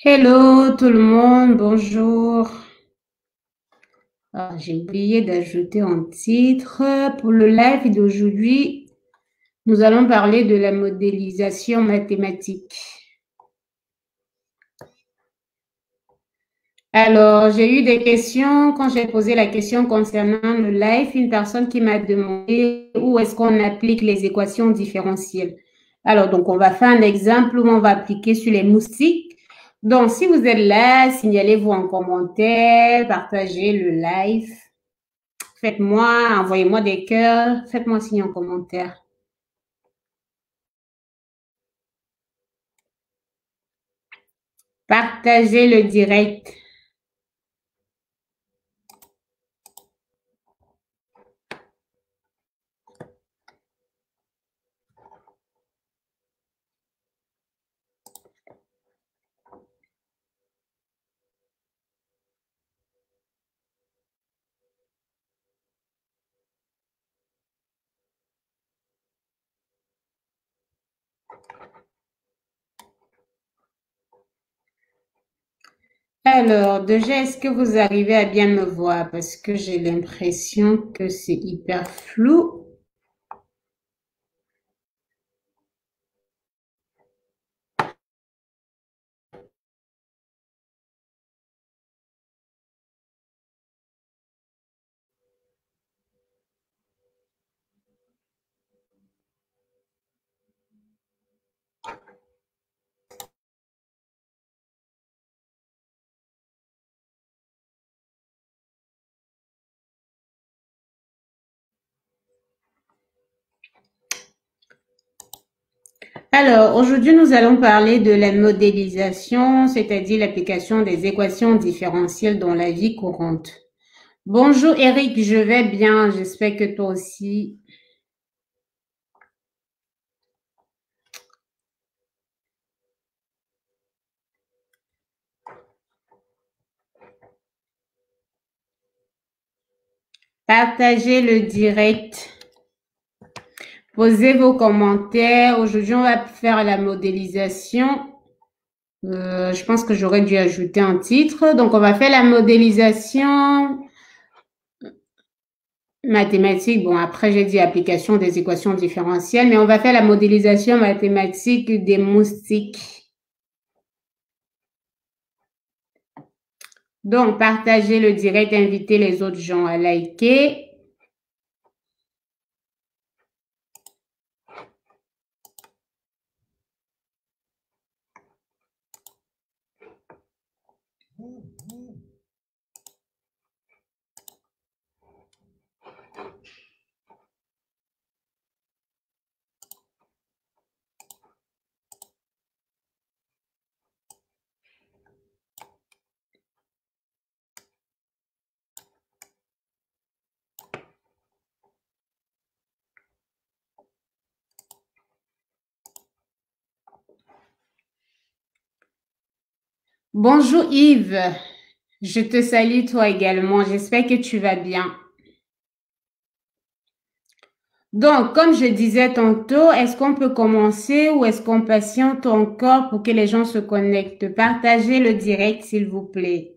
Hello tout le monde, bonjour. J'ai oublié d'ajouter un titre. Pour le live d'aujourd'hui, nous allons parler de la modélisation mathématique. Alors, j'ai eu des questions quand j'ai posé la question concernant le live. Une personne qui m'a demandé où est-ce qu'on applique les équations différentielles. Alors, donc, on va faire un exemple où on va appliquer sur les moustiques. Donc, si vous êtes là, signalez-vous en commentaire, partagez le live. Faites-moi, envoyez-moi des cœurs, faites-moi signe en commentaire. Partagez le direct. Alors, déjà, est-ce que vous arrivez à bien me voir? Parce que j'ai l'impression que c'est hyper flou. Alors, aujourd'hui, nous allons parler de la modélisation, c'est-à-dire l'application des équations différentielles dans la vie courante. Bonjour Eric, je vais bien, j'espère que toi aussi. Partagez le direct. Posez vos commentaires. Aujourd'hui, on va faire la modélisation. Je pense que j'aurais dû ajouter un titre. Donc, on va faire la modélisation mathématique. Bon, après, j'ai dit application des équations différentielles, mais on va faire la modélisation mathématique des moustiques. Donc, partagez le direct, invitez les autres gens à liker. Bonjour Yves, je te salue toi également. J'espère que tu vas bien. Donc, comme je disais tantôt, est-ce qu'on peut commencer ou est-ce qu'on patiente encore pour que les gens se connectent? Partagez le direct, s'il vous plaît.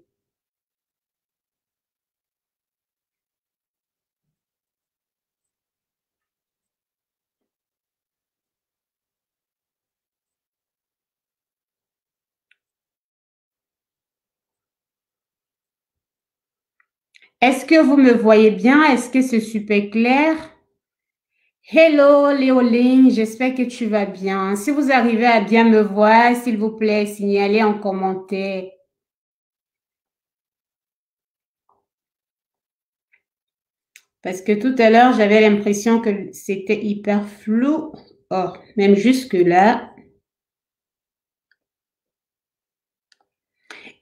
Est-ce que vous me voyez bien? Est-ce que c'est super clair? Hello Léoline, j'espère que tu vas bien. Si vous arrivez à bien me voir, s'il vous plaît, signalez en commentaire. Parce que tout à l'heure, j'avais l'impression que c'était hyper flou. Oh, même jusque-là.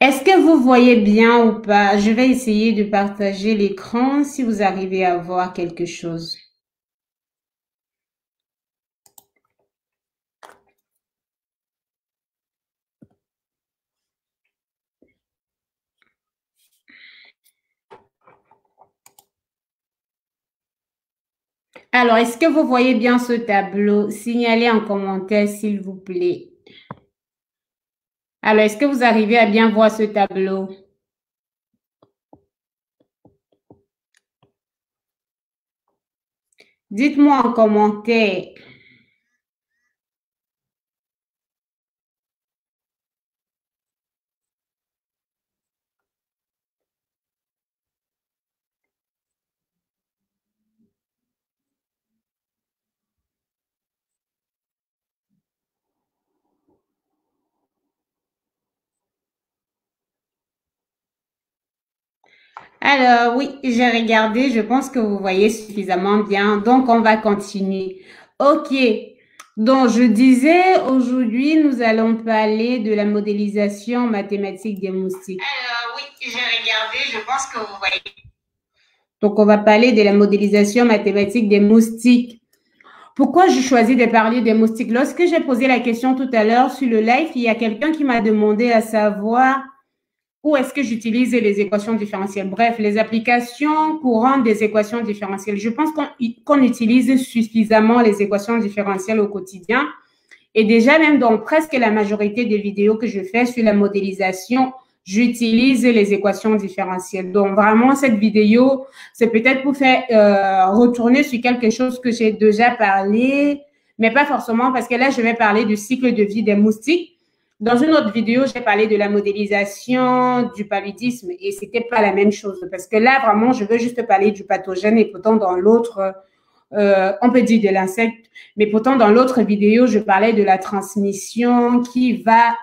Est-ce que vous voyez bien ou pas? Je vais essayer de partager l'écran si vous arrivez à voir quelque chose. Alors, est-ce que vous voyez bien ce tableau? Signalez en commentaire, s'il vous plaît. Alors, est-ce que vous arrivez à bien voir ce tableau? Dites-moi en commentaire. Alors, oui, j'ai regardé. Je pense que vous voyez suffisamment bien. Donc, on va continuer. OK. Donc, je disais, aujourd'hui, nous allons parler de la modélisation mathématique des moustiques. Alors, oui, j'ai regardé. Je pense que vous voyez. Donc, on va parler de la modélisation mathématique des moustiques. Pourquoi j'ai choisi de parler des moustiques? Lorsque j'ai posé la question tout à l'heure sur le live, il y a quelqu'un qui m'a demandé à savoir où est-ce que j'utilise les équations différentielles. Bref, les applications courantes des équations différentielles. Je pense qu'on utilise suffisamment les équations différentielles au quotidien. Et déjà, même dans presque la majorité des vidéos que je fais sur la modélisation, j'utilise les équations différentielles. Donc, vraiment, cette vidéo, c'est peut-être pour faire retourner sur quelque chose que j'ai déjà parlé, mais pas forcément parce que là, je vais parler du cycle de vie des moustiques. Dans une autre vidéo, j'ai parlé de la modélisation, du paludisme et c'était pas la même chose parce que là, vraiment, je veux juste parler du pathogène et pourtant dans l'autre, on peut dire de l'insecte, mais pourtant dans l'autre vidéo, je parlais de la transmission qui va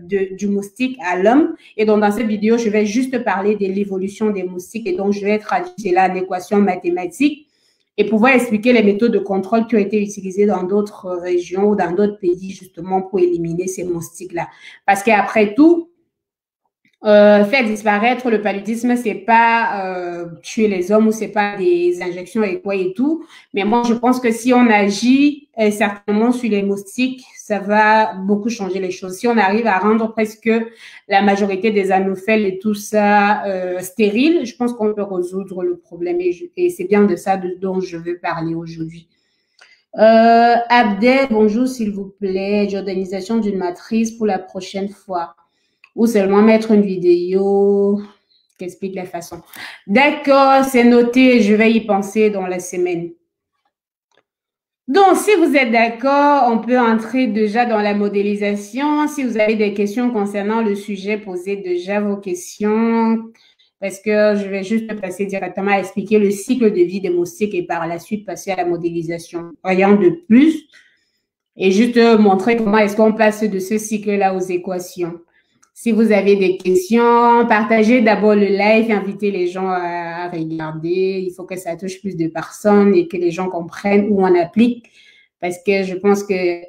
du moustique à l'homme. Et donc dans cette vidéo, je vais juste parler de l'évolution des moustiques et donc je vais traduire cela en équation mathématique et pouvoir expliquer les méthodes de contrôle qui ont été utilisées dans d'autres régions ou dans d'autres pays justement pour éliminer ces moustiques-là. Parce qu'après tout, faire disparaître le paludisme, c'est pas tuer les hommes ou c'est pas des injections et quoi et tout. Mais moi, je pense que si on agit certainement sur les moustiques, ça va beaucoup changer les choses. Si on arrive à rendre presque la majorité des anophèles et tout ça stériles, je pense qu'on peut résoudre le problème. Et c'est bien de ça dont je veux parler aujourd'hui. Abdel, bonjour s'il vous plaît. J'organisation d'une matrice pour la prochaine fois ou seulement mettre une vidéo qui explique la façon. D'accord, c'est noté, je vais y penser dans la semaine. Donc, si vous êtes d'accord, on peut entrer déjà dans la modélisation. Si vous avez des questions concernant le sujet, posez déjà vos questions parce que je vais juste passer directement à expliquer le cycle de vie des moustiques et par la suite passer à la modélisation. Rien de plus et juste montrer comment est-ce qu'on passe de ce cycle-là aux équations. Si vous avez des questions, partagez d'abord le live, invitez les gens à regarder. Il faut que ça touche plus de personnes et que les gens comprennent où on applique. Parce que je pense que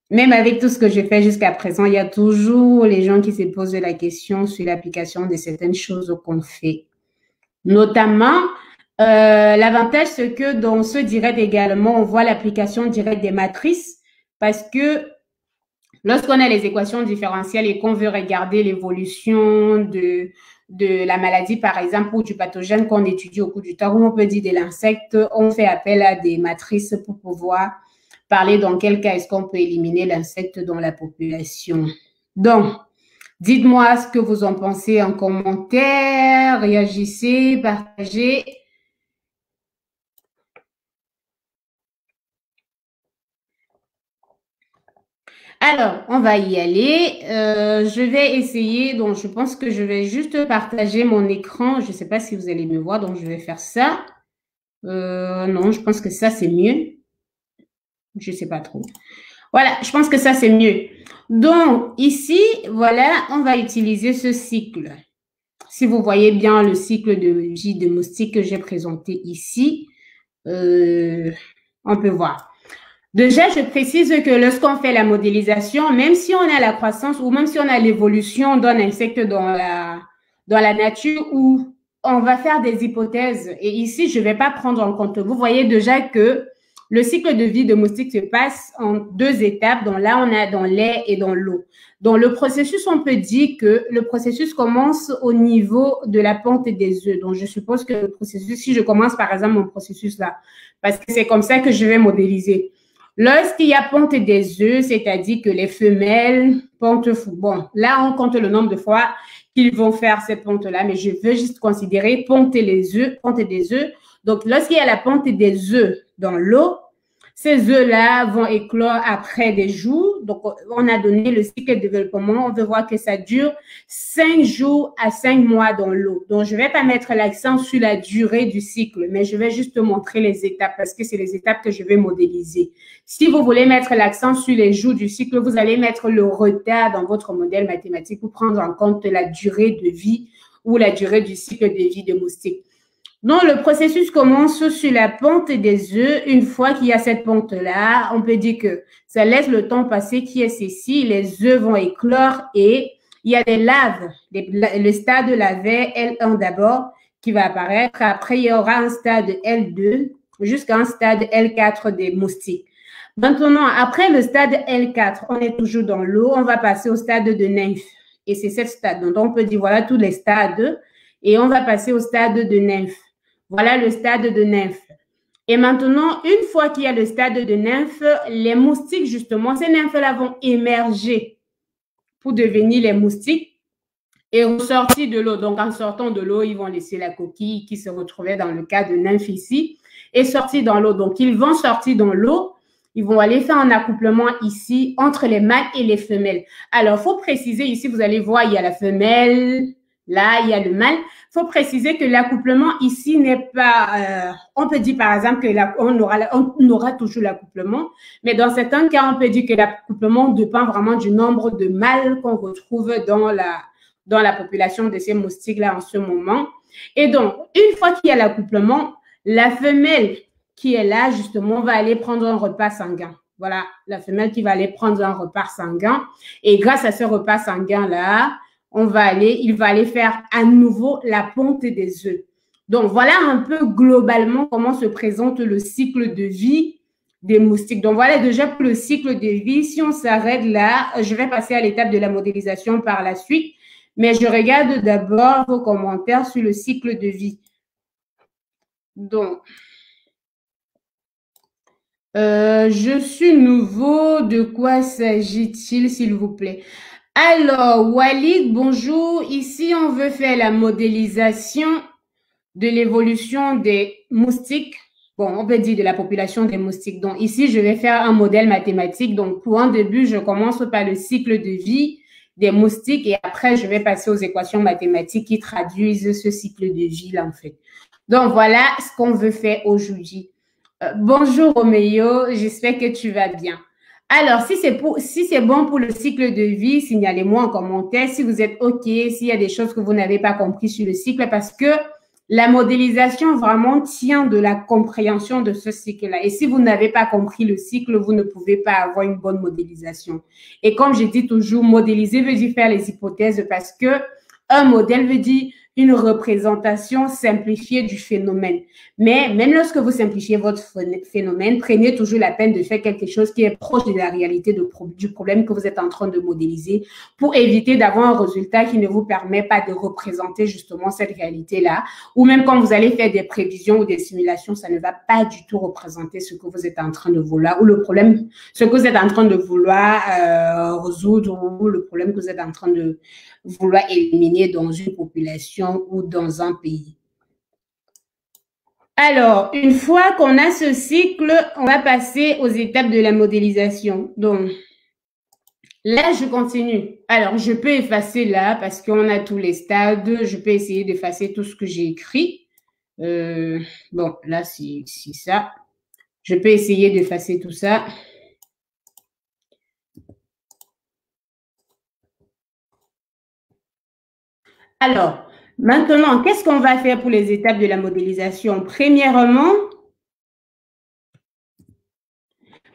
même avec tout ce que j'ai fait jusqu'à présent, il y a toujours les gens qui se posent la question sur l'application de certaines choses qu'on fait. Notamment, l'avantage, c'est que dans ce direct également, on voit l'application directe des matrices parce que lorsqu'on a les équations différentielles et qu'on veut regarder l'évolution de la maladie, par exemple, ou du pathogène qu'on étudie au cours du temps, ou on peut dire de l'insecte, on fait appel à des matrices pour pouvoir parler dans quel cas est-ce qu'on peut éliminer l'insecte dans la population. Donc, dites-moi ce que vous en pensez en commentaire, réagissez, partagez. Alors, on va y aller. Je vais essayer, donc je pense que je vais juste partager mon écran. Je ne sais pas si vous allez me voir, donc je vais faire ça. Non, je pense que ça, c'est mieux. Je ne sais pas trop. Voilà, je pense que ça, c'est mieux. Donc, ici, voilà, on va utiliser ce cycle. Si vous voyez bien le cycle de vie de moustique que j'ai présenté ici, on peut voir. Déjà, je précise que lorsqu'on fait la modélisation, même si on a la croissance ou même si on a l'évolution d'un insecte dans la nature où on va faire des hypothèses, et ici, je ne vais pas prendre en compte. Vous voyez déjà que le cycle de vie de moustique se passe en deux étapes. Donc là, on a dans l'air et dans l'eau. Dans le processus, on peut dire que le processus commence au niveau de la ponte des œufs. Donc, je suppose que le processus, si je commence par exemple mon processus là, parce que c'est comme ça que je vais modéliser. Lorsqu'il y a ponte des œufs, c'est-à-dire que les femelles pontent, bon, là, on compte le nombre de fois qu'ils vont faire cette ponte-là, mais je veux juste considérer ponte des œufs. Donc, lorsqu'il y a la ponte des œufs dans l'eau, ces œufs-là vont éclore après des jours. Donc, on a donné le cycle de développement. On veut voir que ça dure 5 jours à 5 mois dans l'eau. Donc, je ne vais pas mettre l'accent sur la durée du cycle, mais je vais juste montrer les étapes parce que c'est les étapes que je vais modéliser. Si vous voulez mettre l'accent sur les jours du cycle, vous allez mettre le retard dans votre modèle mathématique pour prendre en compte la durée de vie ou la durée du cycle de vie de moustique. Donc, le processus commence sur la ponte des œufs. Une fois qu'il y a cette ponte-là, on peut dire que ça laisse le temps passer qui est ceci. Les œufs vont éclore et il y a des larves. Le stade lavaire L1 d'abord qui va apparaître. Après, il y aura un stade L2 jusqu'à un stade L4 des moustiques. Maintenant, après le stade L4, on est toujours dans l'eau. On va passer au stade de nymphe. Et c'est ce stade. Donc, on peut dire voilà tous les stades. Et on va passer au stade de nymphe. Voilà le stade de nymphe. Et maintenant, une fois qu'il y a le stade de nymphe, les moustiques, justement, ces nymphes-là vont émerger pour devenir les moustiques et ressortir de l'eau. Donc, en sortant de l'eau, ils vont laisser la coquille qui se retrouvait dans le cas de nymphe ici et sortir dans l'eau. Donc, ils vont sortir dans l'eau. Ils vont aller faire un accouplement ici entre les mâles et les femelles. Alors, il faut préciser ici, vous allez voir, il y a la femelle, là, il y a le mâle. Il faut préciser que l'accouplement ici n'est pas, on peut dire par exemple qu'on aura toujours l'accouplement, mais dans certains cas, on peut dire que l'accouplement dépend vraiment du nombre de mâles qu'on retrouve dans la population de ces moustiques-là en ce moment. Et donc, une fois qu'il y a l'accouplement, la femelle qui est là, justement, va aller prendre un repas sanguin. Voilà, la femelle qui va aller prendre un repas sanguin. Et grâce à ce repas sanguin-là, il va aller faire à nouveau la ponte des œufs. Donc, voilà un peu globalement comment se présente le cycle de vie des moustiques. Donc, voilà déjà pour le cycle de vie. Si on s'arrête là, je vais passer à l'étape de la modélisation par la suite, mais je regarde d'abord vos commentaires sur le cycle de vie. Donc, je suis nouveau. De quoi s'agit-il, s'il vous plaît? Alors, Walid, bonjour. Ici, on veut faire la modélisation de l'évolution des moustiques. Bon, on peut dire de la population des moustiques. Donc, ici, je vais faire un modèle mathématique. Donc, pour un début, je commence par le cycle de vie des moustiques et après, je vais passer aux équations mathématiques qui traduisent ce cycle de vie-là, en fait. Donc, voilà ce qu'on veut faire aujourd'hui. Bonjour, Roméo. J'espère que tu vas bien. Alors, si c'est bon pour le cycle de vie, signalez-moi en commentaire si vous êtes OK, s'il y a des choses que vous n'avez pas compris sur le cycle, parce que la modélisation vraiment tient de la compréhension de ce cycle-là. Et si vous n'avez pas compris le cycle, vous ne pouvez pas avoir une bonne modélisation. Et comme je dis toujours, modéliser veut dire faire les hypothèses parce que un modèle veut dire une représentation simplifiée du phénomène. Mais même lorsque vous simplifiez votre phénomène, prenez toujours la peine de faire quelque chose qui est proche de la réalité du problème que vous êtes en train de modéliser pour éviter d'avoir un résultat qui ne vous permet pas de représenter justement cette réalité-là. Ou même quand vous allez faire des prévisions ou des simulations, ça ne va pas du tout représenter ce que vous êtes en train de vouloir ou le problème, ce que vous êtes en train de vouloir résoudre ou le problème que vous êtes en train de vouloir éliminer dans une population ou dans un pays. Alors, une fois qu'on a ce cycle, on va passer aux étapes de la modélisation. Donc, là, je continue. Alors, je peux effacer là parce qu'on a tous les stades. Je peux essayer d'effacer tout ce que j'ai écrit. Bon, là, c'est ça. Je peux essayer d'effacer tout ça. Alors, maintenant, qu'est-ce qu'on va faire pour les étapes de la modélisation? Premièrement,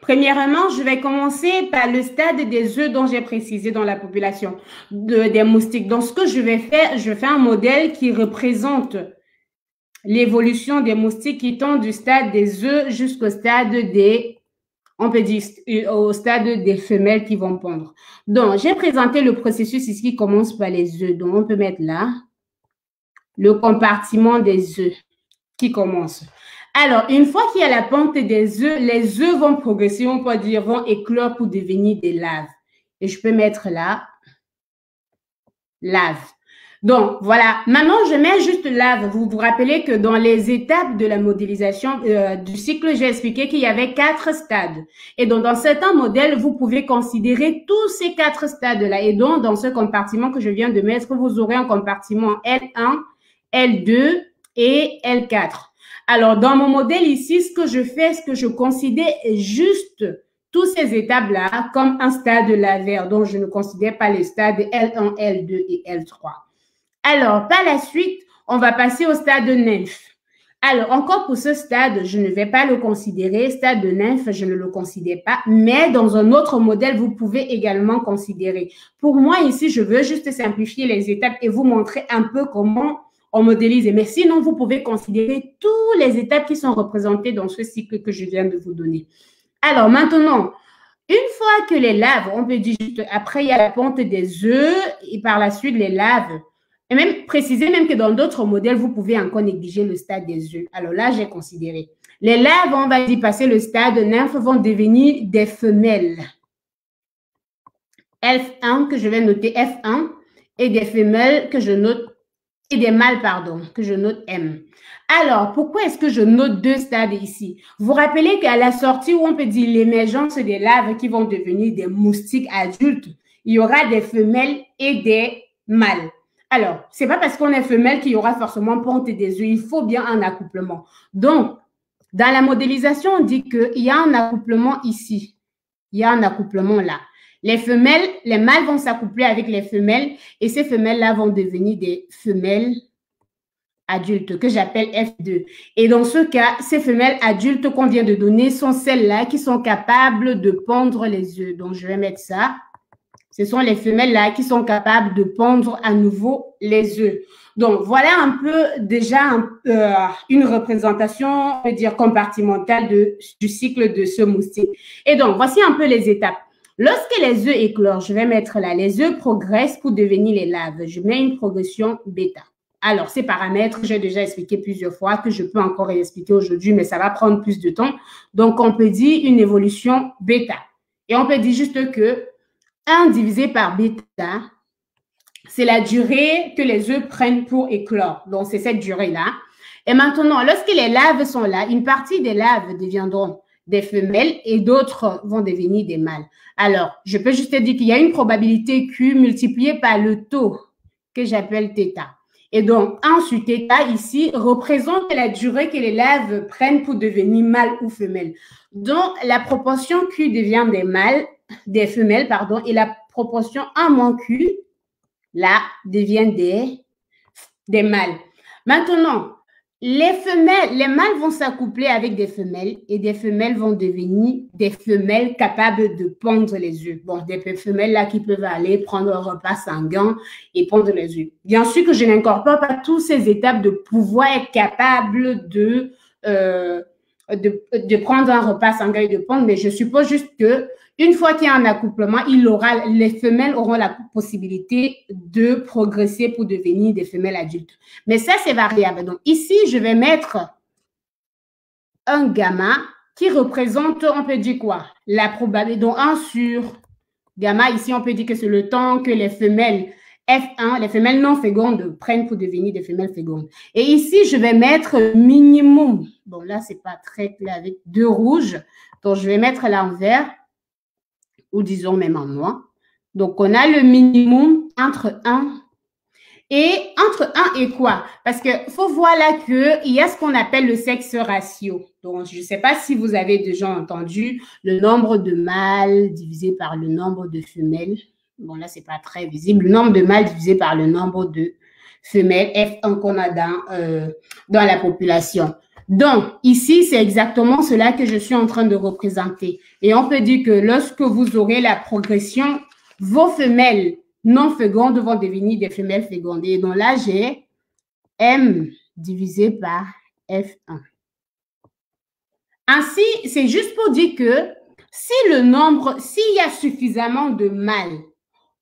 premièrement, je vais commencer par le stade des œufs dont j'ai précisé dans la population des moustiques. Donc, ce que je vais faire, je fais un modèle qui représente l'évolution des moustiques qui tend du stade des œufs jusqu'au stade des, on peut dire, au stade des femelles qui vont pondre. Donc, j'ai présenté le processus ici qui commence par les œufs. Donc, on peut mettre là le compartiment des œufs qui commence. Alors, une fois qu'il y a la ponte des œufs, les œufs vont progresser, on peut dire, vont éclore pour devenir des larves. Et je peux mettre là, larves. Donc, voilà. Maintenant, je mets juste larves. Vous vous rappelez que dans les étapes de la modélisation du cycle, j'ai expliqué qu'il y avait 4 stades. Et donc, dans certains modèles, vous pouvez considérer tous ces 4 stades-là. Et donc, dans ce compartiment que je viens de mettre, vous aurez un compartiment L1, L2 et L4. Alors, dans mon modèle ici, ce que je fais, ce que je considère juste toutes ces étapes-là comme un stade lavaire, dont je ne considère pas les stades L1, L2 et L3. Alors, par la suite, on va passer au stade de nymphe. Alors, encore pour ce stade, je ne vais pas le considérer. Stade de nymphe, je ne le considère pas. Mais dans un autre modèle, vous pouvez également considérer. Pour moi, ici, je veux juste simplifier les étapes et vous montrer un peu comment on modélise. Mais sinon, vous pouvez considérer toutes les étapes qui sont représentées dans ce cycle que je viens de vous donner. Alors, maintenant, une fois que les larves, on peut dire juste, après, il y a la ponte des œufs et par la suite, les larves. Et même préciser même que dans d'autres modèles, vous pouvez encore négliger le stade des œufs. Alors là, j'ai considéré. Les larves, on va y passer le stade nymphe, vont devenir des femelles. F1 que je vais noter F1 et des femelles que je note et des mâles, pardon, que je note M. Alors, pourquoi est-ce que je note 2 stades ici? Vous rappelez qu'à la sortie où on peut dire l'émergence des larves qui vont devenir des moustiques adultes, il y aura des femelles et des mâles. Alors, c'est pas parce qu'on est femelle qu'il y aura forcément ponte des œufs. Il faut bien un accouplement. Donc, dans la modélisation, on dit qu'il y a un accouplement ici. Il y a un accouplement là. Les femelles, les mâles vont s'accoupler avec les femelles et ces femelles-là vont devenir des femelles adultes que j'appelle F2. Et dans ce cas, ces femelles adultes qu'on vient de donner sont celles-là qui sont capables de pondre les œufs. Donc, je vais mettre ça. Ce sont les femelles-là qui sont capables de pondre à nouveau les œufs. Donc, voilà un peu déjà une représentation, on peut dire, compartimentale du cycle de ce moustique. Et donc, voici un peu les étapes. Lorsque les œufs éclorent, je vais mettre là, les œufs progressent pour devenir les larves. Je mets une progression bêta. Alors, ces paramètres, j'ai déjà expliqué plusieurs fois, que je peux encore expliquer aujourd'hui, mais ça va prendre plus de temps. Donc, on peut dire une évolution bêta. Et on peut dire juste que 1 divisé par bêta, c'est la durée que les œufs prennent pour éclore. Donc, c'est cette durée-là. Et maintenant, lorsque les larves sont là, une partie des larves deviendront des femelles et d'autres vont devenir des mâles. Alors, je peux juste dire qu'il y a une probabilité Q multipliée par le taux que j'appelle θ. Et donc, 1 sur θ ici représente la durée que les larves prennent pour devenir mâles ou femelles. Donc, la proportion Q devient des femelles, pardon, et la proportion 1 moins Q, là, devient des mâles. Maintenant, les mâles vont s'accoupler avec des femelles et des femelles vont devenir des femelles capables de pondre les œufs. Bon, des femelles là qui peuvent aller prendre un repas sanguin et pondre les œufs. Bien sûr que je n'incorpore pas toutes ces étapes de pouvoir être capable de prendre un repas sanguin et de pondre, mais je suppose juste que une fois qu'il y a un accouplement, les femelles auront la possibilité de progresser pour devenir des femelles adultes. Mais ça, c'est variable. Donc, ici, je vais mettre un gamma qui représente, on peut dire quoi? La probabilité. Donc, 1 sur gamma, ici, on peut dire que c'est le temps que les femelles F1, les femelles non fécondes, prennent pour devenir des femelles fécondes. Et ici, je vais mettre minimum. Bon, là, c'est pas très clair avec 2 rouges. Donc, je vais mettre là en vert. Ou disons même en noir. Donc, on a le minimum entre 1 et entre 1 et quoi? Parce qu'il faut voir là qu'il y a ce qu'on appelle le sexe ratio. Donc, je ne sais pas si vous avez déjà entendu le nombre de mâles divisé par le nombre de femelles. Bon, là, ce n'est pas très visible. Le nombre de mâles divisé par le nombre de femelles, F1 qu'on a dans la population. Donc, ici, c'est exactement cela que je suis en train de représenter. Et on peut dire que lorsque vous aurez la progression, vos femelles non fécondes vont devenir des femelles fécondées. Donc là, j'ai M divisé par F1. Ainsi, c'est juste pour dire que s'il y a suffisamment de mâles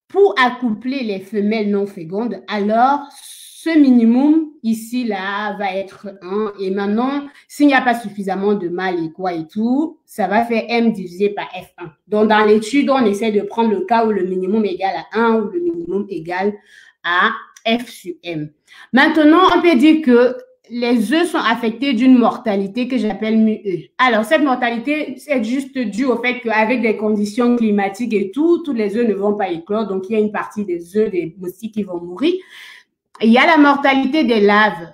pour accoupler les femelles non fécondes, alors ce minimum ici, là, va être 1. Et maintenant, s'il n'y a pas suffisamment de mâles et quoi et tout, ça va faire M divisé par F1. Donc, dans l'étude, on essaie de prendre le cas où le minimum égale à 1 ou le minimum égale à F sur M. Maintenant, on peut dire que les œufs sont affectés d'une mortalité que j'appelle mu-E. Alors, cette mortalité est juste due au fait qu'avec des conditions climatiques et tout, tous les œufs ne vont pas éclore. Donc, il y a une partie des œufs des moustiques qui vont mourir. Il y a la mortalité des larves,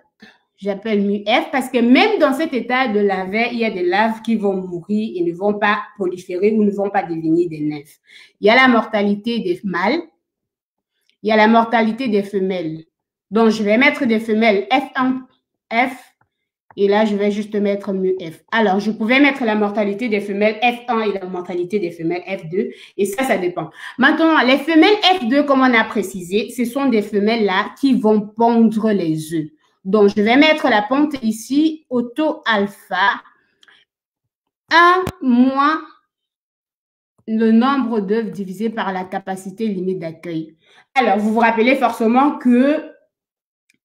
j'appelle mu-F, parce que même dans cet état de larvaire, il y a des larves qui vont mourir et ne vont pas proliférer ou ne vont pas devenir des nymphes. Il y a la mortalité des mâles. Il y a la mortalité des femelles. Donc, je vais mettre des femelles F1, F, et là, je vais juste mettre mu-F. Alors, je pouvais mettre la mortalité des femelles F1 et la mortalité des femelles F2, et ça dépend. Maintenant, les femelles F2, comme on a précisé, ce sont des femelles-là qui vont pondre les œufs. Donc, je vais mettre la ponte ici, auto-alpha, 1 moins le nombre d'œufs divisé par la capacité limite d'accueil. Alors, vous vous rappelez forcément que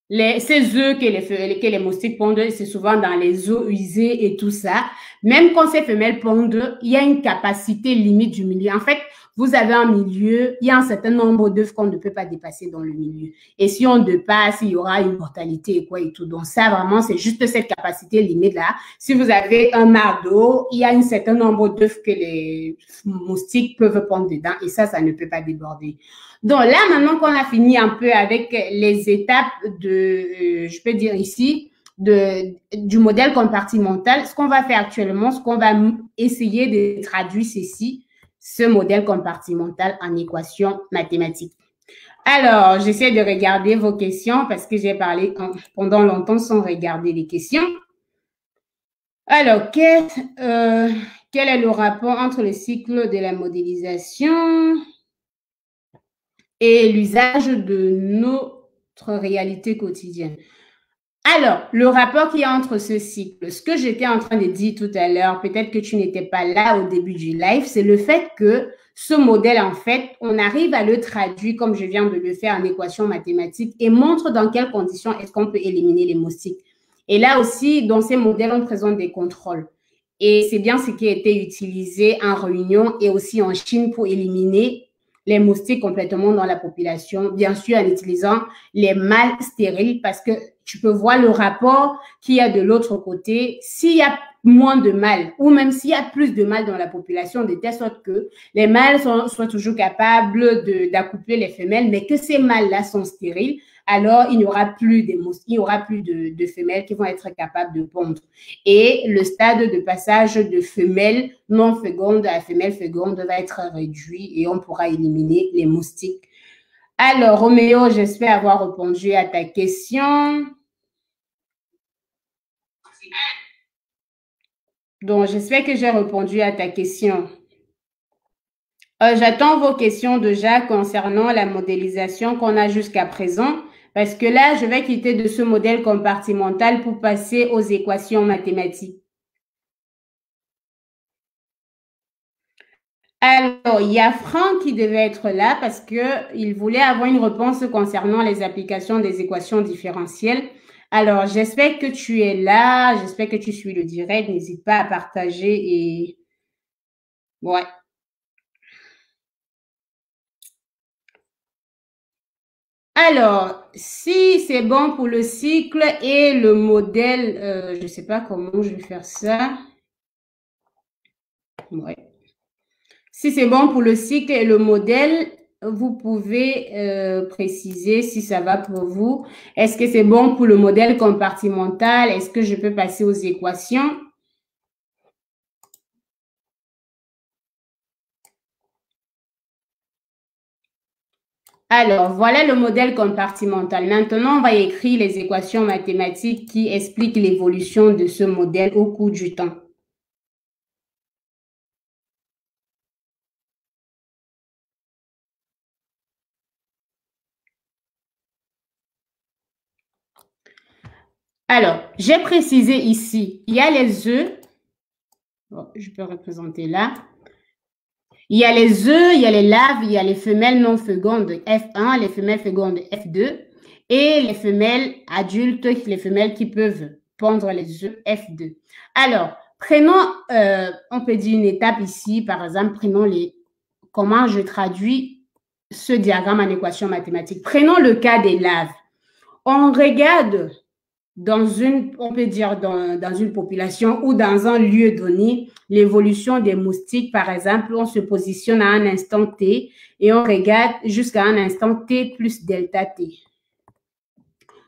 ces œufs que les moustiques pondent, c'est souvent dans les eaux usées et tout ça. Même quand ces femelles pondent, il y a une capacité limite du milieu. En fait, vous avez un milieu, il y a un certain nombre d'œufs qu'on ne peut pas dépasser dans le milieu. Et si on dépasse, il y aura une mortalité et quoi et tout. Donc ça, vraiment, c'est juste cette capacité limite-là. Si vous avez un mar d'eau, il y a un certain nombre d'œufs que les moustiques peuvent pondre dedans et ça ne peut pas déborder. Donc là, maintenant qu'on a fini un peu avec les étapes de, je peux dire ici, du modèle compartimental, ce qu'on va faire actuellement, ce qu'on va essayer de traduire ceci, ce modèle compartimental en équation mathématique. Alors, j'essaie de regarder vos questions parce que j'ai parlé pendant longtemps sans regarder les questions. Alors, quel est le rapport entre le cycle de la modélisation et l'usage de notre réalité quotidienne? Alors, le rapport qu'il y a entre ce cycle, ce que j'étais en train de dire tout à l'heure, peut-être que tu n'étais pas là au début du live, c'est le fait que ce modèle, en fait, on arrive à le traduire comme je viens de le faire en équation mathématique et montre dans quelles conditions est-ce qu'on peut éliminer les moustiques. Et là aussi, dans ces modèles, on présente des contrôles. Et c'est bien ce qui a été utilisé en réunion et aussi en Chine pour éliminer les moustiques complètement dans la population, bien sûr en utilisant les mâles stériles parce que tu peux voir le rapport qu'il y a de l'autre côté. S'il y a moins de mâles ou même s'il y a plus de mâles dans la population, de telle sorte que les mâles soient toujours capables d'accoupler les femelles, mais que ces mâles-là sont stériles, alors il n'y aura plus de femelles qui vont être capables de pondre. Et le stade de passage de femelle non féconde à femelle féconde va être réduit et on pourra éliminer les moustiques. Alors, Roméo, j'espère avoir répondu à ta question. Donc, j'espère que j'ai répondu à ta question. J'attends vos questions déjà concernant la modélisation qu'on a jusqu'à présent, parce que là, je vais quitter de ce modèle compartimental pour passer aux équations mathématiques. Alors, il y a Franck qui devait être là parce qu'il voulait avoir une réponse concernant les applications des équations différentielles. Alors, j'espère que tu es là, j'espère que tu suis le direct. N'hésite pas à partager et... Ouais. Alors, si c'est bon pour le cycle et le modèle, je ne sais pas comment je vais faire ça. Ouais. Si c'est bon pour le cycle et le modèle, vous pouvez préciser si ça va pour vous. Est-ce que c'est bon pour le modèle compartimental? Est-ce que je peux passer aux équations? Alors, voilà le modèle compartimental. Maintenant, on va écrire les équations mathématiques qui expliquent l'évolution de ce modèle au cours du temps. Alors, j'ai précisé ici, il y a les œufs. Bon, je peux représenter là. Il y a les œufs, il y a les larves, il y a les femelles non fécondes F1, les femelles fécondes F2 et les femelles adultes, les femelles qui peuvent pondre les œufs F2. Alors, prenons, on peut dire une étape ici, par exemple, prenons comment je traduis ce diagramme en équation mathématique. Prenons le cas des larves. On regarde on peut dire dans une population ou dans un lieu donné, l'évolution des moustiques, par exemple, on se positionne à un instant T et on regarde jusqu'à un instant T plus delta T.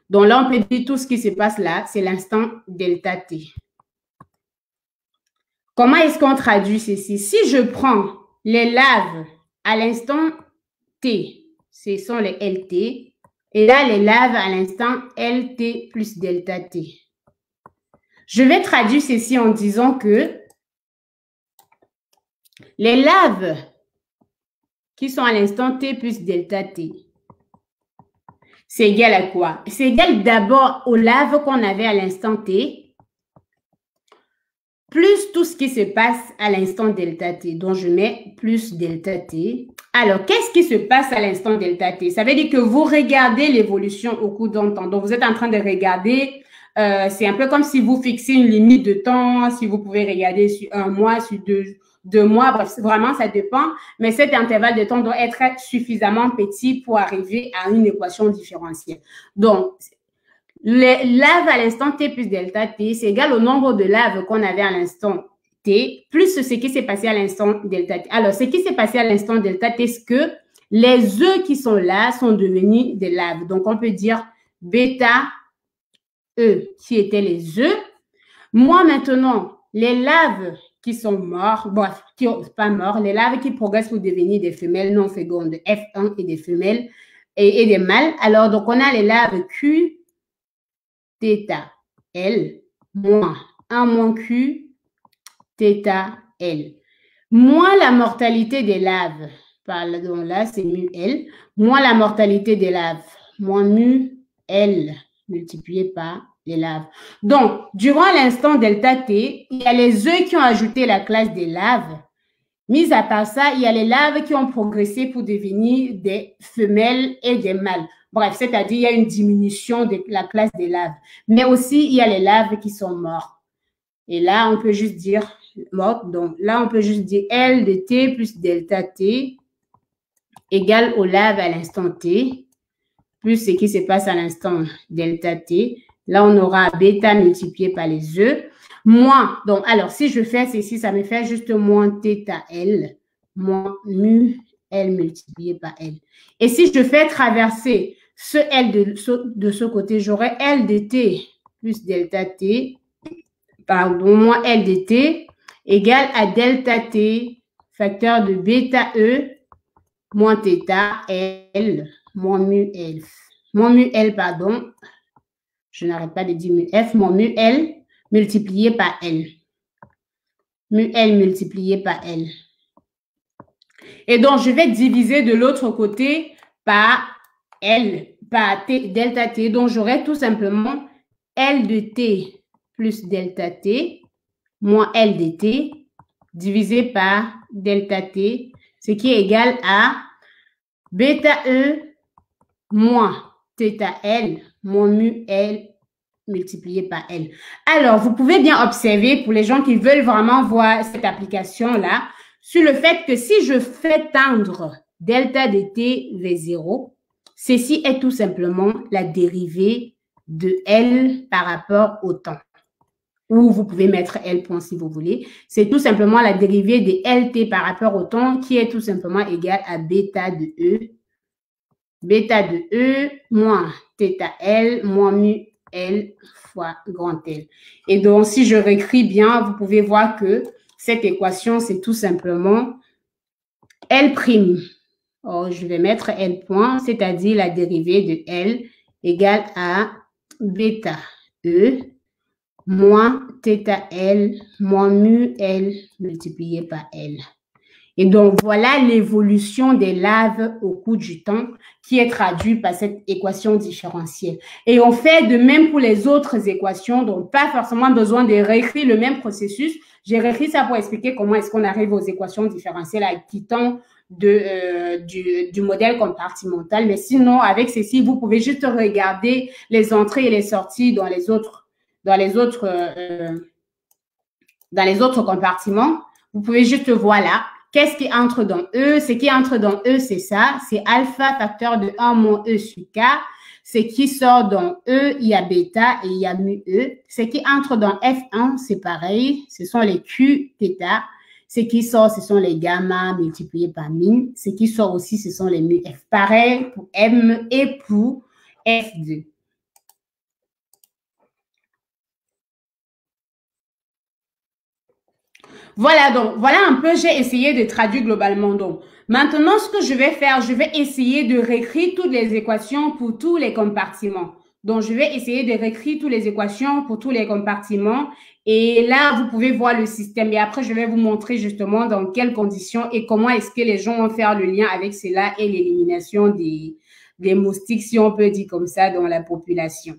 Donc là, on peut dire tout ce qui se passe là, c'est l'instant delta T. Comment est-ce qu'on traduit ceci? Si je prends les larves à l'instant T, ce sont les LT, et là, les larves à l'instant LT plus delta T. Je vais traduire ceci en disant que les larves qui sont à l'instant T plus delta T, c'est égal à quoi? C'est égal d'abord aux larves qu'on avait à l'instant T, plus tout ce qui se passe à l'instant delta T. Donc, je mets plus delta T. Alors, qu'est-ce qui se passe à l'instant delta T? Ça veut dire que vous regardez l'évolution au cours d'un temps. Donc, vous êtes en train de regarder, c'est un peu comme si vous fixez une limite de temps, si vous pouvez regarder sur un mois, sur deux mois, bref, vraiment, ça dépend. Mais cet intervalle de temps doit être suffisamment petit pour arriver à une équation différentielle. Donc, les larves à l'instant T plus delta T, c'est égal au nombre de larves qu'on avait à l'instant T, plus ce qui s'est passé à l'instant delta T. Alors, ce qui s'est passé à l'instant delta T, c'est que les œufs qui sont là sont devenus des larves. Donc, on peut dire bêta E, qui étaient les œufs. Moi, maintenant, les larves qui sont morts, bref, qui sont pas morts, les larves qui progressent pour devenir des femelles non fécondes F1 et des femelles et des mâles. Alors, donc, on a les larves Q, θ L moins 1 moins Q θ L moins la mortalité des larves, pardon, là c'est mu L, moins la mortalité des larves, moins mu L multiplié par les larves. Donc, durant l'instant delta T, il y a les œufs qui ont ajouté la classe des larves. Mis à part ça, il y a les larves qui ont progressé pour devenir des femelles et des mâles. Bref, c'est-à-dire il y a une diminution de la classe des larves. Mais aussi, il y a les larves qui sont mortes. Et là, on peut juste dire morte. Donc là, on peut juste dire L de T plus delta T égale aux larves à l'instant T plus ce qui se passe à l'instant delta T. Là, on aura bêta multiplié par les œufs. Moins, donc, alors, si je fais ceci, ça me fait juste moins θ L, moins mu L multiplié par L. Et si je fais traverser ce L de ce côté, j'aurai L de T plus delta T, pardon, moins L de T égale à delta T, facteur de bêta E, moins θ L, moins mu L. Moins mu L, pardon, je n'arrête pas de dire mu F, moins mu L multiplié par L. Mu L multiplié par L. Et donc, je vais diviser de l'autre côté par L, par T, delta T. Donc, j'aurai tout simplement L de T plus delta T moins L de T divisé par delta T, ce qui est égal à bêta E moins θ L moins mu L multiplié par L. Alors, vous pouvez bien observer pour les gens qui veulent vraiment voir cette application-là, sur le fait que si je fais tendre delta de T vers 0, ceci est tout simplement la dérivée de L par rapport au temps. Ou vous pouvez mettre L point si vous voulez. C'est tout simplement la dérivée de LT par rapport au temps qui est tout simplement égale à bêta de E. Bêta de E moins θ L moins mu L fois grand L. Et donc, si je réécris bien, vous pouvez voir que cette équation, c'est tout simplement L' Or, je vais mettre L point, c'est-à-dire la dérivée de L égale à bêta E moins θ L moins mu L multiplié par L. Et donc, voilà l'évolution des laves au cours du temps qui est traduite par cette équation différentielle. Et on fait de même pour les autres équations, donc pas forcément besoin de réécrire le même processus. J'ai réécrit ça pour expliquer comment est-ce qu'on arrive aux équations différentielles en quittant du modèle compartimental. Mais sinon, avec ceci, vous pouvez juste regarder les entrées et les sorties dans les autres compartiments. Vous pouvez juste voir là. Qu'est-ce qui entre dans E? Ce qui entre dans E, c'est ça. C'est alpha facteur de 1 moins E sur K. Ce qui sort dans E, il y a bêta et il y a mu E. Ce qui entre dans F1, c'est pareil. Ce sont les Q, θ. Ce qui sort, ce sont les gamma multipliés par min. Ce qui sort aussi, ce sont les mu F. Pareil pour M et pour F2. Voilà, donc, voilà un peu, j'ai essayé de traduire globalement. Donc, maintenant, ce que je vais faire, je vais essayer de réécrire toutes les équations pour tous les compartiments. Donc, je vais essayer de réécrire toutes les équations pour tous les compartiments. Et là, vous pouvez voir le système. Et après, je vais vous montrer justement dans quelles conditions et comment est-ce que les gens vont faire le lien avec cela et l'élimination des moustiques, si on peut dire comme ça, dans la population.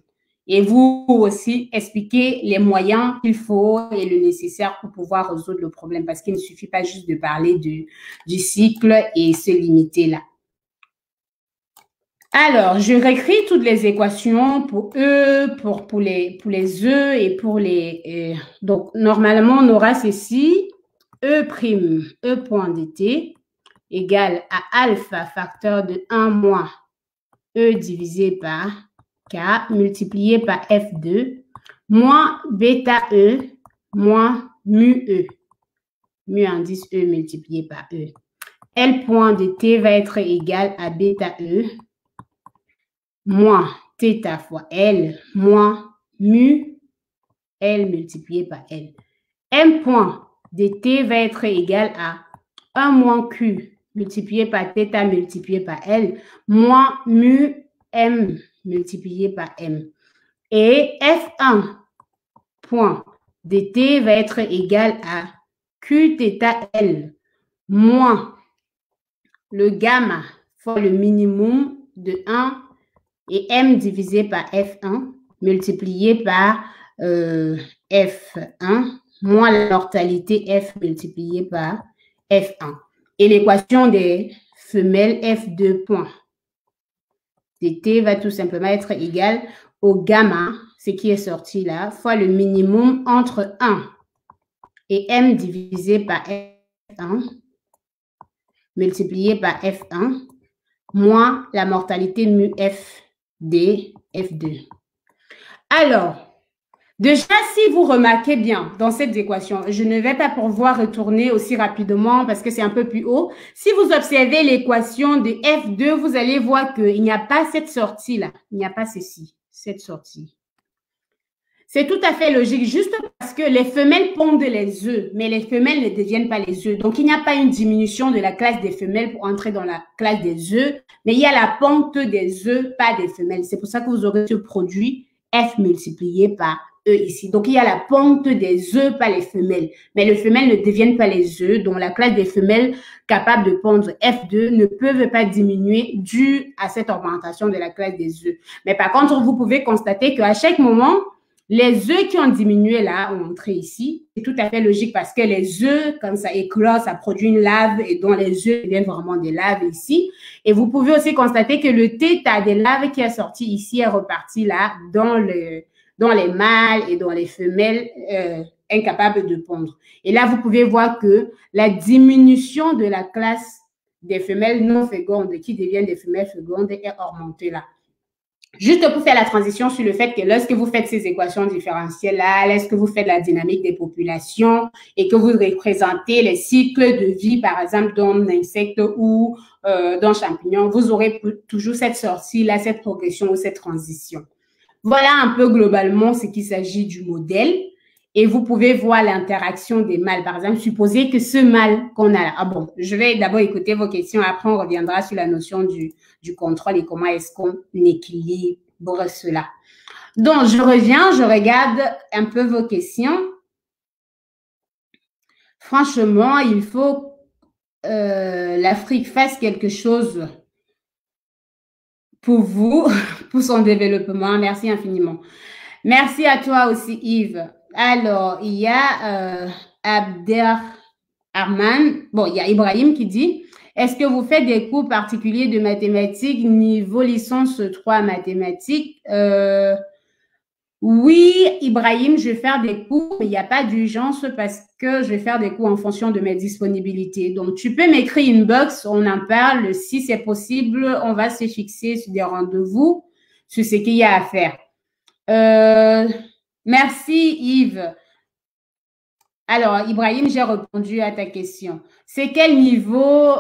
Et vous aussi expliquer les moyens qu'il faut et le nécessaire pour pouvoir résoudre le problème, parce qu'il ne suffit pas juste de parler du cycle et se limiter là. Alors, je réécris toutes les équations pour E, pour les E et pour les... donc, normalement, on aura ceci, E' E point dt égale à alpha facteur de 1 moins E divisé par K multiplié par F2 moins bêta E moins mu E. Mu indice E multiplié par E. L point de T va être égal à bêta E moins θ fois L moins mu L multiplié par L. M point de T va être égal à 1 moins Q multiplié par θ multiplié par L moins mu M multiplié par M. Et F1 point dt va être égal à Qθl moins le gamma fois le minimum de 1 et M divisé par F1 multiplié par F1 moins la mortalité F multiplié par F1. Et l'équation des femelles F2 point dt va tout simplement être égal au gamma, ce qui est sorti là, fois le minimum entre 1 et M divisé par F1 multiplié par F1 moins la mortalité mu F d F2. Alors, déjà, si vous remarquez bien dans cette équation, je ne vais pas pouvoir retourner aussi rapidement parce que c'est un peu plus haut. Si vous observez l'équation de F2, vous allez voir qu'il n'y a pas cette sortie-là. Il n'y a pas ceci, cette sortie. C'est tout à fait logique, juste parce que les femelles pondent les œufs, mais les femelles ne deviennent pas les œufs. Donc, il n'y a pas une diminution de la classe des femelles pour entrer dans la classe des œufs, mais il y a la ponte des œufs, pas des femelles. C'est pour ça que vous aurez ce produit F multiplié par E ici. Donc, il y a la ponte des œufs, pas les femelles. Mais les femelles ne deviennent pas les œufs, donc la classe des femelles capables de pondre F2 ne peuvent pas diminuer dû à cette augmentation de la classe des œufs. Mais par contre, vous pouvez constater qu'à chaque moment, les œufs qui ont diminué là ont entré ici. C'est tout à fait logique parce que les œufs, quand ça éclore, ça produit une lave et dont les œufs deviennent vraiment des laves ici. Et vous pouvez aussi constater que le θ des laves qui est sorti ici est reparti là dans les mâles et dans les femelles incapables de pondre. Et là, vous pouvez voir que la diminution de la classe des femelles non fécondes qui deviennent des femelles fécondes est augmentée là. Juste pour faire la transition sur le fait que lorsque vous faites ces équations différentielles-là, lorsque vous faites la dynamique des populations et que vous représentez les cycles de vie, par exemple, d'un insecte ou d'un champignon, vous aurez toujours cette sortie-là, cette progression ou cette transition. Voilà un peu globalement ce qu'il s'agit du modèle. et vous pouvez voir l'interaction des mâles. Par exemple, supposez que ce mâle qu'on a là, ah bon, je vais d'abord écouter vos questions, après on reviendra sur la notion du contrôle et comment est-ce qu'on équilibre cela. Donc, je reviens, je regarde un peu vos questions. Franchement, il faut l'Afrique fasse quelque chose pour vous, pour son développement. Merci infiniment. Merci à toi aussi, Yves. Alors, il y a Abderrahman. Bon, il y a Ibrahim qui dit, est-ce que vous faites des cours particuliers de mathématiques niveau licence 3 mathématiques? Oui, Ibrahim, je vais faire des cours, mais il n'y a pas d'urgence parce que je vais faire des cours en fonction de mes disponibilités. Donc, tu peux m'écrire une box, on en parle. Si c'est possible, on va se fixer sur des rendez-vous sur ce qu'il y a à faire. Merci Yves. Alors, Ibrahim, j'ai répondu à ta question. C'est quel niveau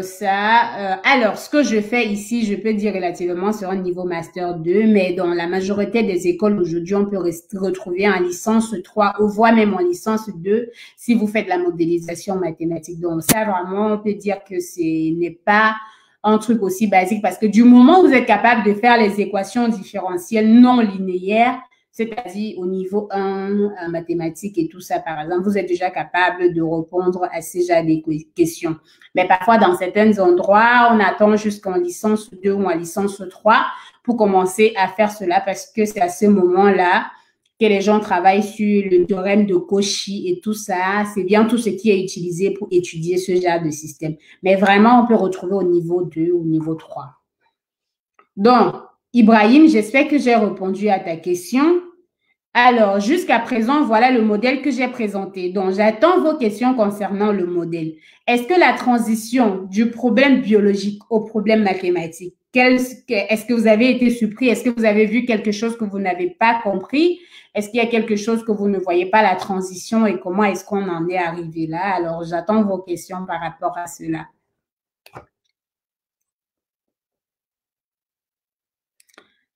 ça? Alors, ce que je fais ici, je peux dire relativement sur un niveau Master 2, mais dans la majorité des écoles aujourd'hui, on peut retrouver en licence 3 ou voire même en licence 2 si vous faites la modélisation mathématique. Donc, ça, vraiment, on peut dire que ce n'est pas un truc aussi basique parce que du moment où vous êtes capable de faire les équations différentielles non linéaires, c'est-à-dire au niveau 1, en mathématiques et tout ça, par exemple, vous êtes déjà capable de répondre à ces genres de questions. Mais parfois, dans certains endroits, on attend jusqu'en licence 2 ou en licence 3 pour commencer à faire cela parce que c'est à ce moment-là que les gens travaillent sur le théorème de Cauchy et tout ça. C'est bien tout ce qui est utilisé pour étudier ce genre de système. Mais vraiment, on peut retrouver au niveau 2 ou au niveau 3. Donc, Ibrahim, j'espère que j'ai répondu à ta question. Alors, jusqu'à présent, voilà le modèle que j'ai présenté. Donc, j'attends vos questions concernant le modèle. Est-ce que la transition du problème biologique au problème mathématique, est-ce que vous avez été surpris? Est-ce que vous avez vu quelque chose que vous n'avez pas compris? Est-ce qu'il y a quelque chose que vous ne voyez pas la transition et comment est-ce qu'on en est arrivé là? Alors, j'attends vos questions par rapport à cela.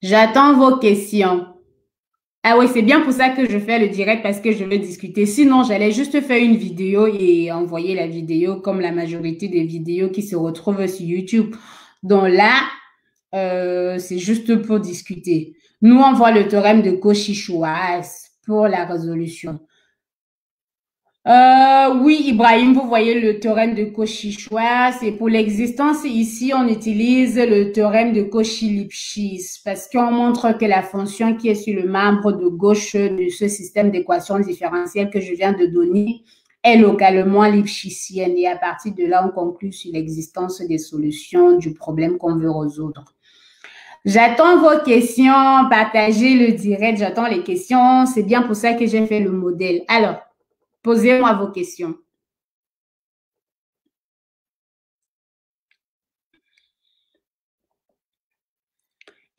J'attends vos questions. Ah oui, c'est bien pour ça que je fais le direct parce que je veux discuter. Sinon, j'allais juste faire une vidéo et envoyer la vidéo comme la majorité des vidéos qui se retrouvent sur YouTube. Donc là, c'est juste pour discuter. Nous, on voit le théorème de Cauchy-Schwarz pour la résolution. Oui, Ibrahim, vous voyez le théorème de Cauchy-Schwarz et pour l'existence ici, on utilise le théorème de Cauchy-Lipschitz parce qu'on montre que la fonction qui est sur le membre de gauche de ce système d'équations différentielles que je viens de donner est localement lipschitzienne et à partir de là, on conclut sur l'existence des solutions du problème qu'on veut résoudre. J'attends vos questions, partagez le direct, j'attends les questions, c'est bien pour ça que j'ai fait le modèle. Alors, posez-moi vos questions.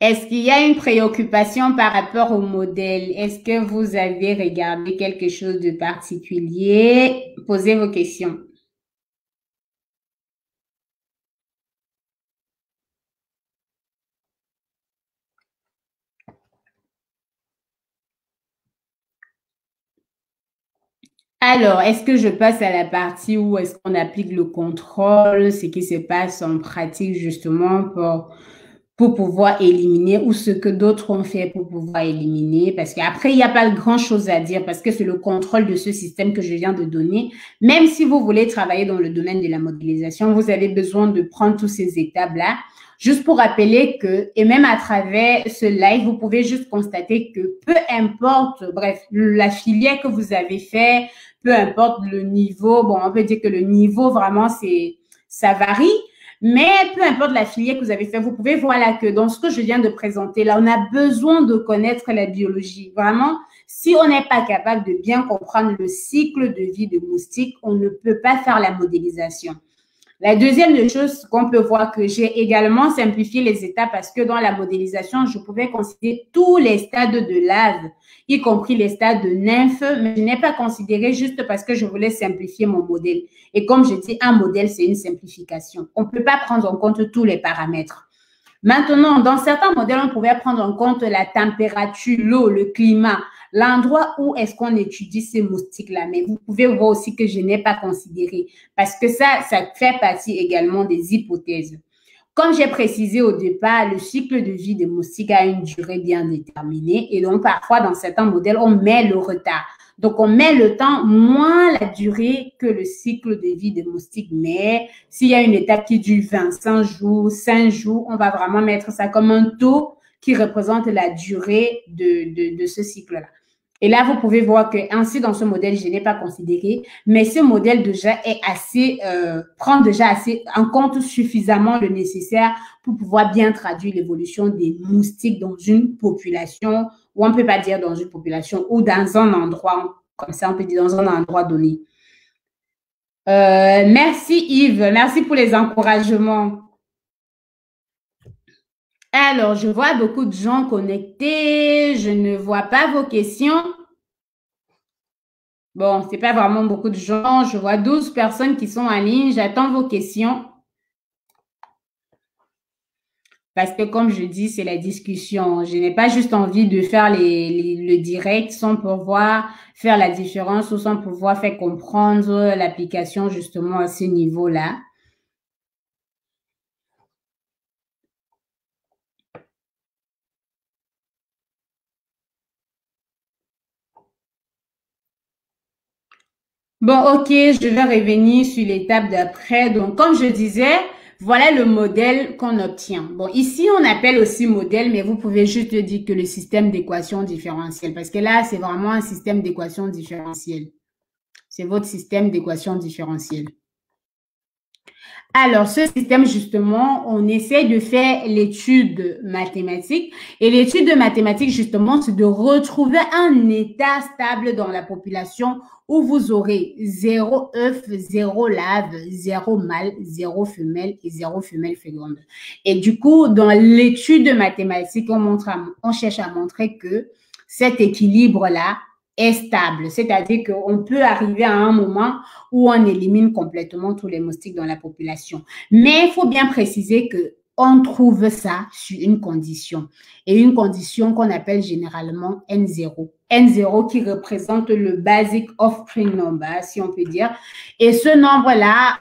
Est-ce qu'il y a une préoccupation par rapport au modèle? Est-ce que vous avez regardé quelque chose de particulier? Posez vos questions. Alors, est-ce que je passe à la partie où est-ce qu'on applique le contrôle, ce qui se passe en pratique justement pour pouvoir éliminer ou ce que d'autres ont fait pour pouvoir éliminer? Parce qu'après, il n'y a pas grand-chose à dire parce que c'est le contrôle de ce système que je viens de donner. Même si vous voulez travailler dans le domaine de la modélisation, vous avez besoin de prendre toutes ces étapes-là. Juste pour rappeler que, et même à travers ce live, vous pouvez juste constater que peu importe, bref, la filière que vous avez fait, peu importe le niveau, bon, on peut dire que le niveau vraiment, ça varie, mais peu importe la filière que vous avez fait, vous pouvez voir là que dans ce que je viens de présenter, là, on a besoin de connaître la biologie. Vraiment, si on n'est pas capable de bien comprendre le cycle de vie de moustique, on ne peut pas faire la modélisation. La deuxième chose qu'on peut voir que j'ai également simplifié les étapes parce que dans la modélisation, je pouvais considérer tous les stades de l'âve, y compris les stades de nymphe, mais je n'ai pas considéré juste parce que je voulais simplifier mon modèle. Et comme je dis, un modèle, c'est une simplification. On ne peut pas prendre en compte tous les paramètres. Maintenant, dans certains modèles, on pouvait prendre en compte la température, l'eau, le climat. l'endroit où est-ce qu'on étudie ces moustiques-là. Mais vous pouvez voir aussi que je n'ai pas considéré parce que ça fait partie également des hypothèses. Comme j'ai précisé au départ, le cycle de vie des moustiques a une durée bien déterminée et donc parfois dans certains modèles, on met le retard. Donc, on met le temps moins la durée que le cycle de vie des moustiques. Mais s'il y a une étape qui dure 25 jours, 5 jours, on va vraiment mettre ça comme un taux qui représente la durée de ce cycle-là. Et là, vous pouvez voir que ainsi dans ce modèle, je n'ai pas considéré, mais ce modèle déjà est assez, prend déjà assez en compte suffisamment le nécessaire pour pouvoir bien traduire l'évolution des moustiques dans une population, ou on ne peut pas dire dans une population, ou dans un endroit, comme ça on peut dire dans un endroit donné. Merci Yves, merci pour les encouragements. Alors, je vois beaucoup de gens connectés. Je ne vois pas vos questions. Bon, ce n'est pas vraiment beaucoup de gens. Je vois 12 personnes qui sont en ligne. J'attends vos questions. Parce que, comme je dis, c'est la discussion. Je n'ai pas juste envie de faire le direct sans pouvoir faire la différence ou sans pouvoir faire comprendre l'application justement à ce niveau-là. Bon, ok, je vais revenir sur l'étape d'après. Donc, comme je disais, voilà le modèle qu'on obtient. Bon, ici, on appelle aussi modèle, mais vous pouvez juste dire que le système d'équation différentielle, parce que là, c'est vraiment un système d'équation différentielle. C'est votre système d'équation différentielle. Alors, ce système, justement, on essaie de faire l'étude mathématique. Et l'étude de mathématiques, justement, c'est de retrouver un état stable dans la population où vous aurez 0 œuf, 0 larve, 0 mâle, 0 femelle et 0 femelle féconde. Et du coup, dans l'étude de mathématiques, on cherche à montrer que cet équilibre-là est stable. C'est-à-dire qu'on peut arriver à un moment où on élimine complètement tous les moustiques dans la population. Mais il faut bien préciser qu'on trouve ça sur une condition. Et une condition qu'on appelle généralement N0. N0 qui représente le basic offspring number, si on peut dire. Et ce nombre-là,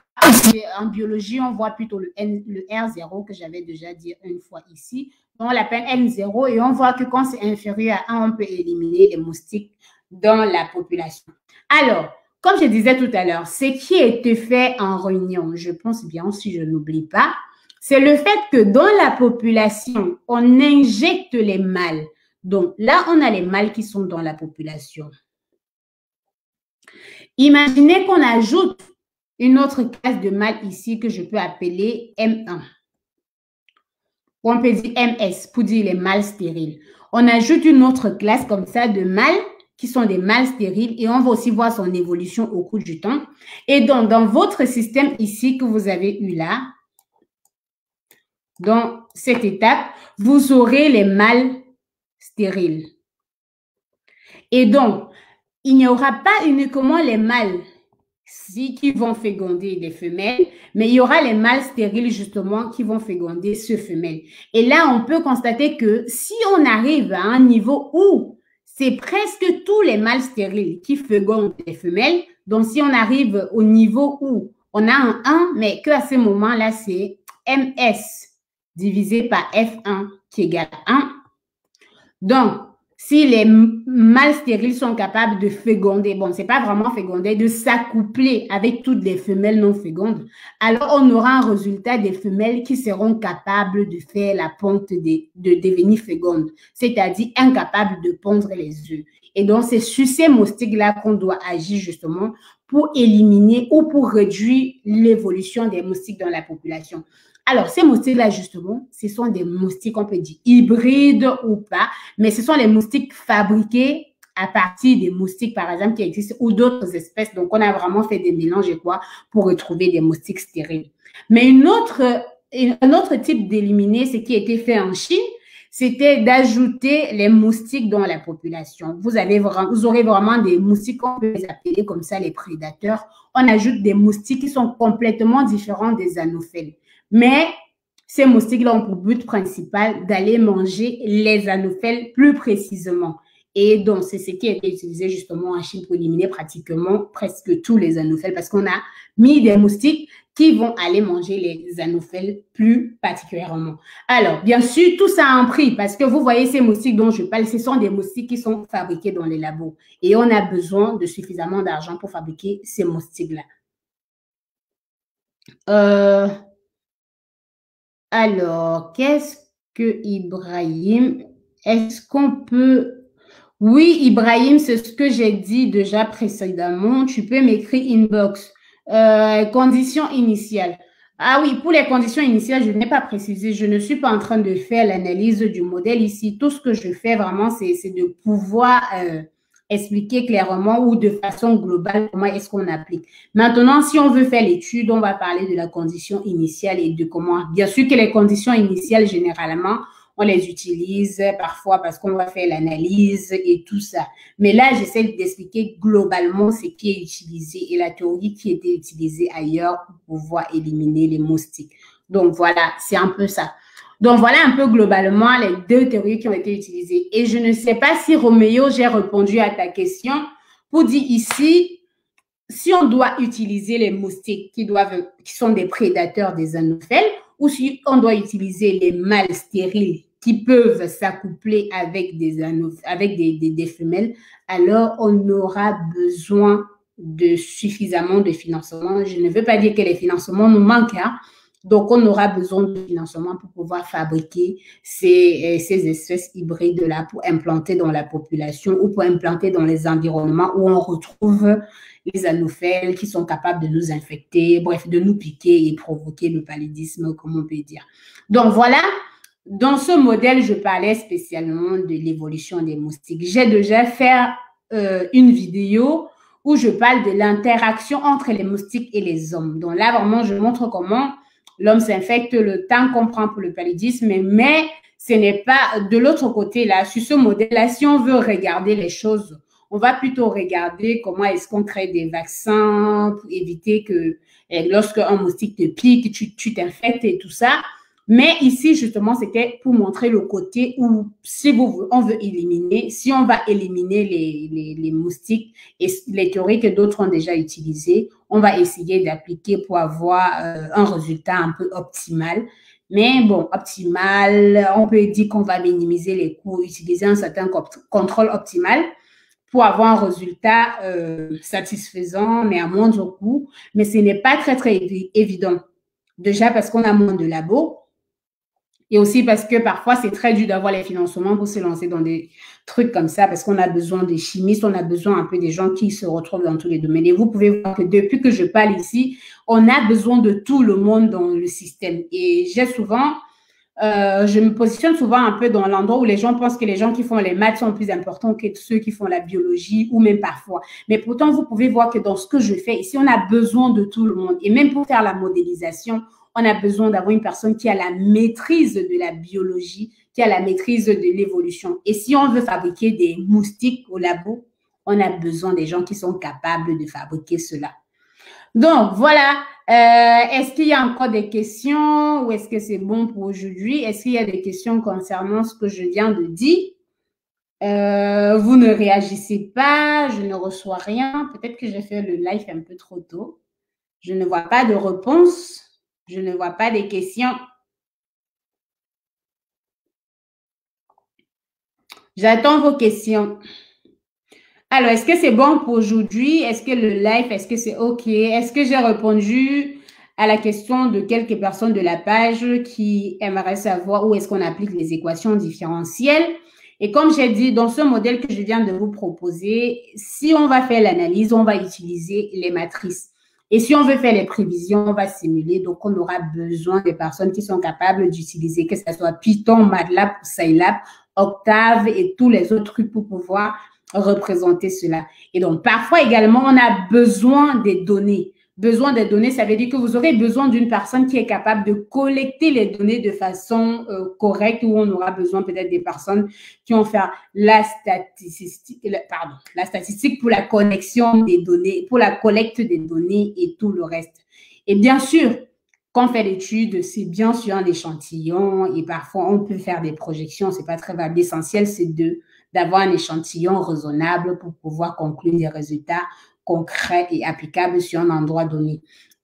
en biologie, on voit plutôt le R0 que j'avais déjà dit une fois ici. On l'appelle N0 et on voit que quand c'est inférieur à 1, on peut éliminer les moustiques dans la population. Alors, comme je disais tout à l'heure, ce qui a été fait en réunion, je pense bien, si je n'oublie pas, c'est le fait que dans la population, on injecte les mâles. Donc là, on a les mâles qui sont dans la population. Imaginez qu'on ajoute une autre classe de mâles ici que je peux appeler M1. Ou on peut dire MS pour dire les mâles stériles. On ajoute une autre classe comme ça de mâles qui sont des mâles stériles et on va aussi voir son évolution au cours du temps. Et donc, dans votre système ici que vous avez eu là, dans cette étape, vous aurez les mâles stériles. Et donc, il n'y aura pas uniquement les mâles qui vont féconder les femelles, mais il y aura les mâles stériles justement qui vont féconder ce femelle. Et là, on peut constater que si on arrive à un niveau où c'est presque tous les mâles stériles qui fécondent les femelles. Donc, si on arrive au niveau où on a un 1, mais qu'à ce moment-là, c'est MS divisé par F1 qui égale 1. Donc, si les mâles stériles sont capables de féconder, bon, c'est pas vraiment féconder, de s'accoupler avec toutes les femelles non fécondes, alors on aura un résultat des femelles qui seront capables de faire la ponte de devenir fécondes, c'est-à-dire incapables de pondre les œufs. Et donc, c'est sur ces moustiques-là qu'on doit agir justement pour éliminer ou pour réduire l'évolution des moustiques dans la population. Alors, ces moustiques-là, justement, ce sont des moustiques, on peut dire, hybrides ou pas, mais ce sont les moustiques fabriqués à partir des moustiques, par exemple, qui existent ou d'autres espèces. Donc, on a vraiment fait des mélanges, quoi, pour retrouver des moustiques stériles. Mais un autre type d'éliminer, ce qui a été fait en Chine, c'était d'ajouter les moustiques dans la population. Vous aurez vraiment des moustiques, on peut les appeler comme ça, les prédateurs. On ajoute des moustiques qui sont complètement différents des anophèles. Mais ces moustiques-là ont pour but principal d'aller manger les anophèles plus précisément. Et donc, c'est ce qui a été utilisé justement en Chine pour éliminer pratiquement presque tous les anophèles parce qu'on a mis des moustiques qui vont aller manger les anophèles plus particulièrement. Alors, bien sûr, tout ça a un prix parce que vous voyez ces moustiques dont je parle, ce sont des moustiques qui sont fabriqués dans les labos et on a besoin de suffisamment d'argent pour fabriquer ces moustiques-là. Alors, qu'est-ce que Ibrahim? Est-ce qu'on peut... Oui, Ibrahim, c'est ce que j'ai dit déjà précédemment. Tu peux m'écrire inbox. Conditions initiales. Ah oui, pour les conditions initiales, je n'ai pas précisé. Je ne suis pas en train de faire l'analyse du modèle ici. Tout ce que je fais vraiment, c'est de pouvoir expliquer clairement ou de façon globale comment est-ce qu'on applique. Maintenant, si on veut faire l'étude, on va parler de la condition initiale et de comment. Bien sûr que les conditions initiales, généralement, on les utilise parfois parce qu'on va faire l'analyse et tout ça. Mais là, j'essaie d'expliquer globalement ce qui est utilisé et la théorie qui était utilisée ailleurs pour pouvoir éliminer les moustiques. Donc, voilà, c'est un peu ça. Donc, voilà un peu globalement les deux théories qui ont été utilisées. Et je ne sais pas si Roméo, j'ai répondu à ta question pour dire ici, si on doit utiliser les moustiques qui sont des prédateurs des anophèles ou si on doit utiliser les mâles stériles qui peuvent s'accoupler avec des femelles, alors on aura besoin de suffisamment de financement. Je ne veux pas dire que les financements nous manquent, hein. Donc, on aura besoin de financement pour pouvoir fabriquer ces espèces hybrides-là pour implanter dans la population ou pour implanter dans les environnements où on retrouve les anophèles qui sont capables de nous infecter, bref, de nous piquer et provoquer le paludisme, comme on peut dire. Donc, voilà. Dans ce modèle, je parlais spécialement de l'évolution des moustiques. J'ai déjà fait une vidéo où je parle de l'interaction entre les moustiques et les hommes. Donc là, vraiment, je montre comment l'homme s'infecte, le temps qu'on prend pour le paludisme, mais ce n'est pas de l'autre côté, là, sur ce modèle-là, si on veut regarder les choses, on va plutôt regarder comment est-ce qu'on crée des vaccins pour éviter que lorsque un moustique te pique, tu t'infectes et tout ça. Mais ici, justement, c'était pour montrer le côté où, si on veut éliminer, si on va éliminer les moustiques et les théories que d'autres ont déjà utilisées, on va essayer d'appliquer pour avoir un résultat un peu optimal. Mais bon, optimal, on peut dire qu'on va minimiser les coûts, utiliser un certain contrôle optimal pour avoir un résultat satisfaisant, mais à moindre coût. Mais ce n'est pas très, très évident. Déjà parce qu'on a moins de labos. Et aussi parce que parfois, c'est très dur d'avoir les financements pour se lancer dans des trucs comme ça, parce qu'on a besoin des chimistes, on a besoin un peu des gens qui se retrouvent dans tous les domaines. Et vous pouvez voir que depuis que je parle ici, on a besoin de tout le monde dans le système. Et je me positionne souvent un peu dans l'endroit où les gens pensent que les gens qui font les maths sont plus importants que ceux qui font la biologie ou même parfois. Mais pourtant, vous pouvez voir que dans ce que je fais ici, on a besoin de tout le monde. Et même pour faire la modélisation, on a besoin d'avoir une personne qui a la maîtrise de la biologie, qui a la maîtrise de l'évolution. Et si on veut fabriquer des moustiques au labo, on a besoin des gens qui sont capables de fabriquer cela. Donc, voilà. Est-ce qu'il y a encore des questions ou est-ce que c'est bon pour aujourd'hui? Est-ce qu'il y a des questions concernant ce que je viens de dire? Vous ne réagissez pas, je ne reçois rien. Peut-être que j'ai fait le live un peu trop tôt. Je ne vois pas de réponse. Je ne vois pas des questions. J'attends vos questions. Alors, est-ce que c'est bon pour aujourd'hui? Est-ce que le live, est-ce que c'est OK? Est-ce que j'ai répondu à la question de quelques personnes de la page qui aimeraient savoir où est-ce qu'on applique les équations différentielles? Et comme j'ai dit, dans ce modèle que je viens de vous proposer, si on va faire l'analyse, on va utiliser les matrices. Et si on veut faire les prévisions, on va simuler. Donc, on aura besoin des personnes qui sont capables d'utiliser, que ce soit Python, MATLAB, Scilab, Octave et tous les autres trucs pour pouvoir représenter cela. Et donc, parfois également, on a besoin des données. Besoin des données, ça veut dire que vous aurez besoin d'une personne qui est capable de collecter les données de façon correcte, ou on aura besoin peut-être des personnes qui vont faire la statistique pour la connexion des données, pour la collecte des données et tout le reste. Et bien sûr, quand on fait l'étude, c'est bien sûr un échantillon et parfois on peut faire des projections, c'est pas très grave. L'essentiel, c'est d'avoir un échantillon raisonnable pour pouvoir conclure des résultats concrets et applicables sur un endroit donné.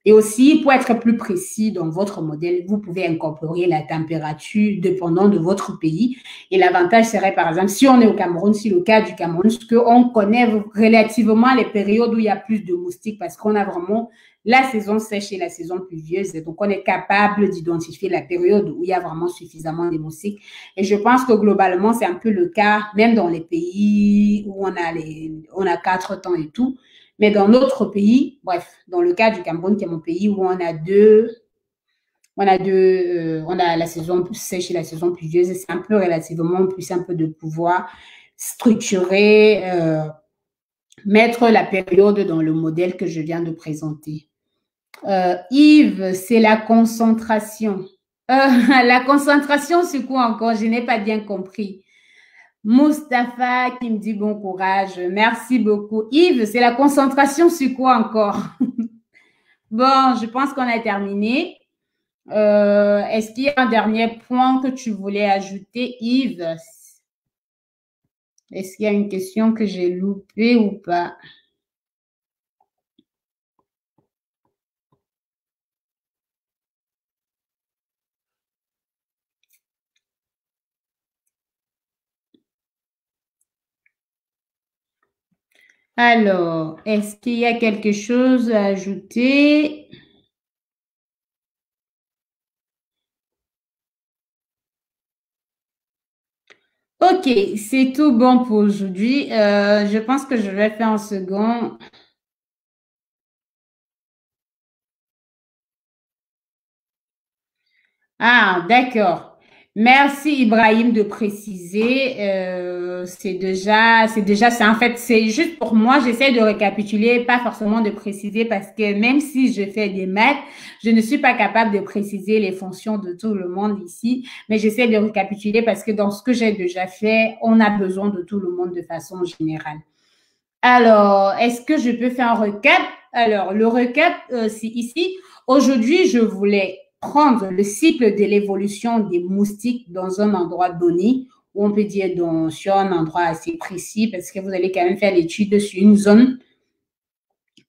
Et aussi, pour être plus précis dans votre modèle, vous pouvez incorporer la température dépendant de votre pays. Et l'avantage serait, par exemple, si on est au Cameroun, si le cas du Cameroun, qu'on connaît relativement les périodes où il y a plus de moustiques parce qu'on a vraiment la saison sèche et la saison pluvieuse. Et donc, on est capable d'identifier la période où il y a vraiment suffisamment de moustiques. Et je pense que globalement, c'est un peu le cas, même dans les pays où on a 4 temps et tout. Mais dans notre pays, bref, dans le cas du Cameroun, qui est mon pays, où on a la saison sèche et la saison pluvieuse, c'est un peu relativement plus simple de pouvoir structurer, mettre la période dans le modèle que je viens de présenter. Yves, c'est la concentration. La concentration, c'est quoi encore? Je n'ai pas bien compris. Mustapha qui me dit bon courage. Merci beaucoup. Yves, c'est la concentration sur quoi encore? Bon, je pense qu'on a terminé. Est-ce qu'il y a un dernier point que tu voulais ajouter, Yves? Est-ce qu'il y a une question que j'ai loupée ou pas? Alors, est-ce qu'il y a quelque chose à ajouter? Ok, c'est tout bon pour aujourd'hui. Je pense que je vais faire un second. Ah, d'accord. Merci Ibrahim de préciser. C'est en fait, c'est juste pour moi, j'essaie de récapituler, pas forcément de préciser parce que même si je fais des maths, je ne suis pas capable de préciser les fonctions de tout le monde ici, mais j'essaie de récapituler parce que dans ce que j'ai déjà fait, on a besoin de tout le monde de façon générale. Alors, est-ce que je peux faire un recap? Alors, le recap, c'est ici. Aujourd'hui, je voulais prendre le cycle de l'évolution des moustiques dans un endroit donné, ou on peut dire sur un endroit assez précis, parce que vous allez quand même faire l'étude sur une zone.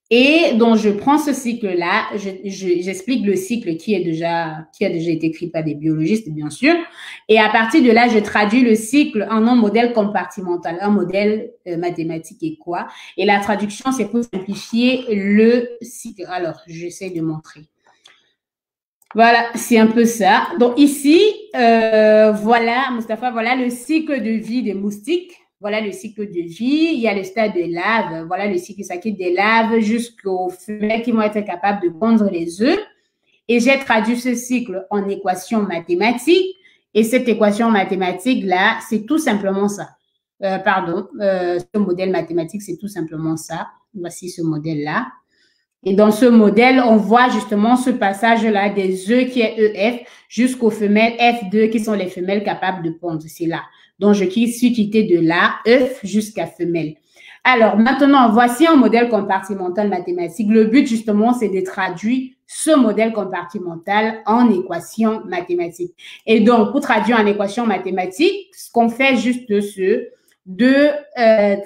Et donc, je prends ce cycle-là, j'explique le cycle qui a déjà été écrit par des biologistes, bien sûr. Et à partir de là, je traduis le cycle en un modèle compartimental, un modèle mathématique et quoi. Et la traduction, c'est pour simplifier le cycle. Alors, j'essaie de montrer. Voilà, c'est un peu ça. Donc ici, voilà, Mustapha, voilà le cycle de vie des moustiques. Voilà le cycle de vie. Il y a le stade de larve. Voilà le cycle sacré des larves jusqu'aux femelles qui vont être capables de pondre les œufs. Et j'ai traduit ce cycle en équation mathématique. Et cette équation mathématique-là, c'est tout simplement ça. Ce modèle mathématique, c'est tout simplement ça. Voici ce modèle-là. Et dans ce modèle, on voit justement ce passage-là des œufs qui est EF jusqu'aux femelles F2 qui sont les femelles capables de pondre. C'est là. Donc, je suis quitté de là, œuf jusqu'à femelle. Alors, maintenant, voici un modèle compartimental mathématique. Le but, justement, c'est de traduire ce modèle compartimental en équation mathématique. Et donc, pour traduire en équation mathématique, ce qu'on fait juste de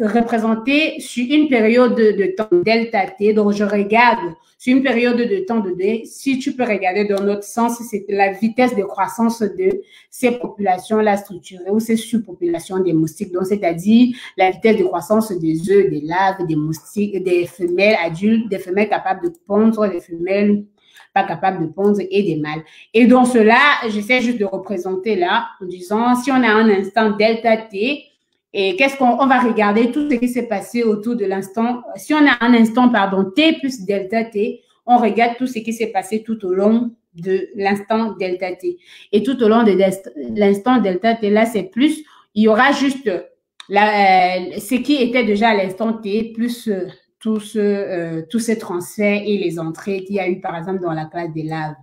représenter sur une période de temps delta t. Donc, je regarde sur une période de temps de d. Si tu peux regarder dans notre sens, c'est la vitesse de croissance de ces populations-là structurées ou ces subpopulations des moustiques. Donc, c'est-à-dire la vitesse de croissance des œufs, des larves, des moustiques, des femelles adultes, des femelles capables de pondre, des femelles pas capables de pondre et des mâles. Et dans cela, j'essaie juste de représenter là en disant, si on a un instant delta t, et qu'est-ce qu'on va regarder tout ce qui s'est passé autour de l'instant. Si on a un instant, t plus delta t, on regarde tout ce qui s'est passé tout au long de l'instant delta t. Et tout au long de l'instant delta t, là, c'est plus, il y aura juste ce qui était déjà à l'instant t, plus tous ces transferts et les entrées qu'il y a eu, par exemple, dans la classe des larves.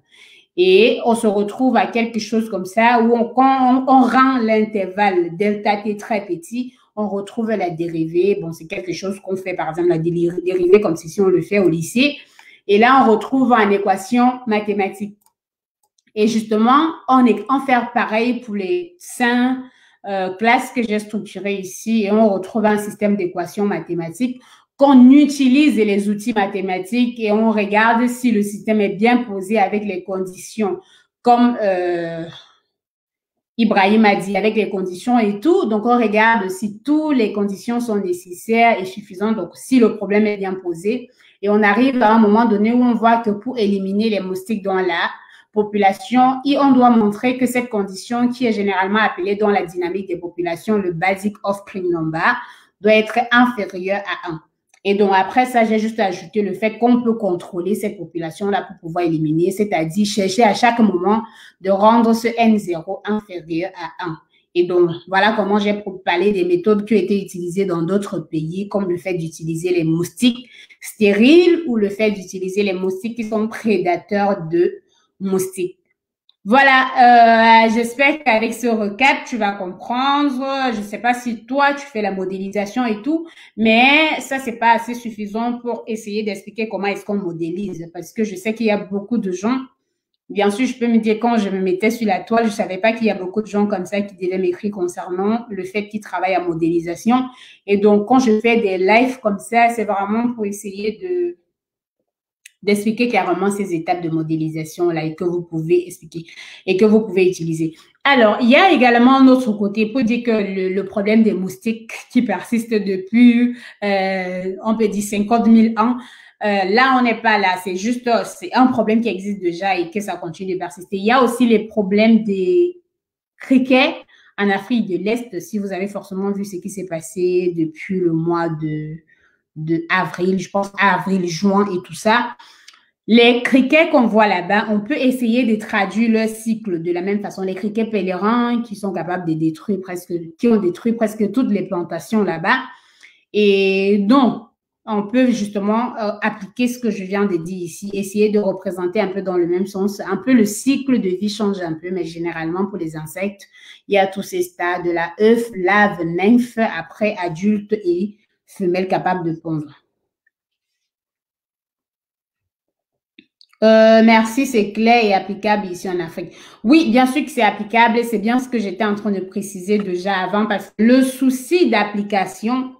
Et on se retrouve à quelque chose comme ça où quand on rend l'intervalle delta t très petit, on retrouve la dérivée. Bon, c'est quelque chose qu'on fait, par exemple, la dérivée comme si on le fait au lycée. Et là, on retrouve une équation mathématique. Et justement, on fait pareil pour les seins classe que j'ai structurée ici et on retrouve un système d'équations mathématiques qu'on utilise les outils mathématiques et on regarde si le système est bien posé avec les conditions, comme Ibrahim a dit, avec les conditions et tout. Donc, on regarde si toutes les conditions sont nécessaires et suffisantes, donc si le problème est bien posé. Et on arrive à un moment donné où on voit que pour éliminer les moustiques dans la population, et on doit montrer que cette condition, qui est généralement appelée dans la dynamique des populations le basic offspring number, doit être inférieure à 1. Et donc, après ça, j'ai juste ajouté le fait qu'on peut contrôler cette population-là pour pouvoir éliminer, c'est-à-dire chercher à chaque moment de rendre ce N0 inférieur à 1. Et donc, voilà comment j'ai parlé des méthodes qui ont été utilisées dans d'autres pays, comme le fait d'utiliser les moustiques stériles ou le fait d'utiliser les moustiques qui sont prédateurs de moustiques. Voilà, j'espère qu'avec ce recap, tu vas comprendre. Je ne sais pas si toi, tu fais la modélisation et tout, mais ça, c'est pas assez suffisant pour essayer d'expliquer comment est-ce qu'on modélise, parce que je sais qu'il y a beaucoup de gens. Bien sûr, je peux me dire, quand je me mettais sur la toile, je savais pas qu'il y a beaucoup de gens comme ça qui devaient m'écrire concernant le fait qu'ils travaillent en modélisation. Et donc, quand je fais des lives comme ça, c'est vraiment pour essayer d'expliquer clairement ces étapes de modélisation là et que vous pouvez expliquer et que vous pouvez utiliser. Alors, il y a également un autre côté pour dire que le problème des moustiques qui persiste depuis, on peut dire 50 000 ans, là, on n'est pas là. C'est juste, c'est un problème qui existe déjà et que ça continue de persister. Il y a aussi les problèmes des criquets en Afrique de l'Est. Si vous avez forcément vu ce qui s'est passé depuis le mois de avril, je pense avril, juin et tout ça. Les criquets qu'on voit là-bas, on peut essayer de traduire leur cycle de la même façon. Les criquets pèlerins qui sont capables de détruire qui ont détruit presque toutes les plantations là-bas. Et donc, on peut justement appliquer ce que je viens de dire ici, essayer de représenter un peu dans le même sens. Un peu le cycle de vie change un peu, mais généralement pour les insectes, il y a tous ces stades de la œuf, larve, nymphe, après adulte et femelle capable de pondre. Merci, c'est clair et applicable ici en Afrique. Oui, bien sûr que c'est applicable et c'est bien ce que j'étais en train de préciser déjà avant parce que le souci d'application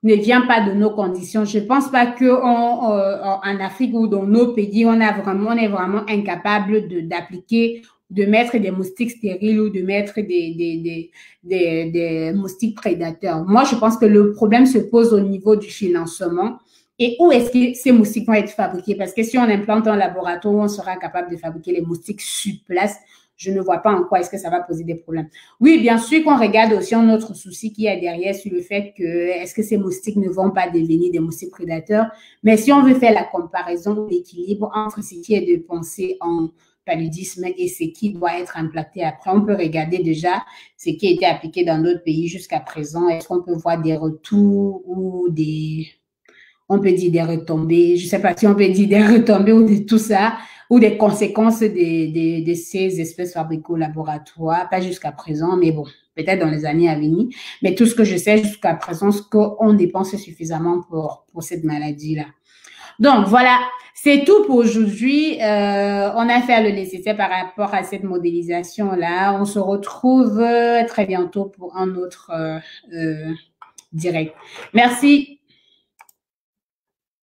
ne vient pas de nos conditions. Je pense pas que en Afrique ou dans nos pays, on est vraiment incapable d'appliquer, de mettre des moustiques stériles ou de mettre des moustiques prédateurs. Moi, je pense que le problème se pose au niveau du financement. Et où est-ce que ces moustiques vont être fabriqués? Parce que si on implante un laboratoire où on sera capable de fabriquer les moustiques sur place, je ne vois pas en quoi est-ce que ça va poser des problèmes. Oui, bien sûr qu'on regarde aussi un autre souci qu'il y a derrière sur le fait que est-ce que ces moustiques ne vont pas devenir des moustiques prédateurs? Mais si on veut faire la comparaison, l'équilibre entre ce qui est de penser en paludisme et ce qui doit être implanté après, on peut regarder déjà ce qui a été appliqué dans d'autres pays jusqu'à présent. Est-ce qu'on peut voir des retours ou on peut dire des retombées, je ne sais pas si on peut dire des retombées ou de tout ça, ou des conséquences de ces espèces fabriquées au laboratoire, pas jusqu'à présent, mais bon, peut-être dans les années à venir. Mais tout ce que je sais jusqu'à présent, c'est qu'on dépense suffisamment pour cette maladie-là. Donc, voilà, c'est tout pour aujourd'hui. On a fait le nécessaire par rapport à cette modélisation-là. On se retrouve très bientôt pour un autre direct. Merci.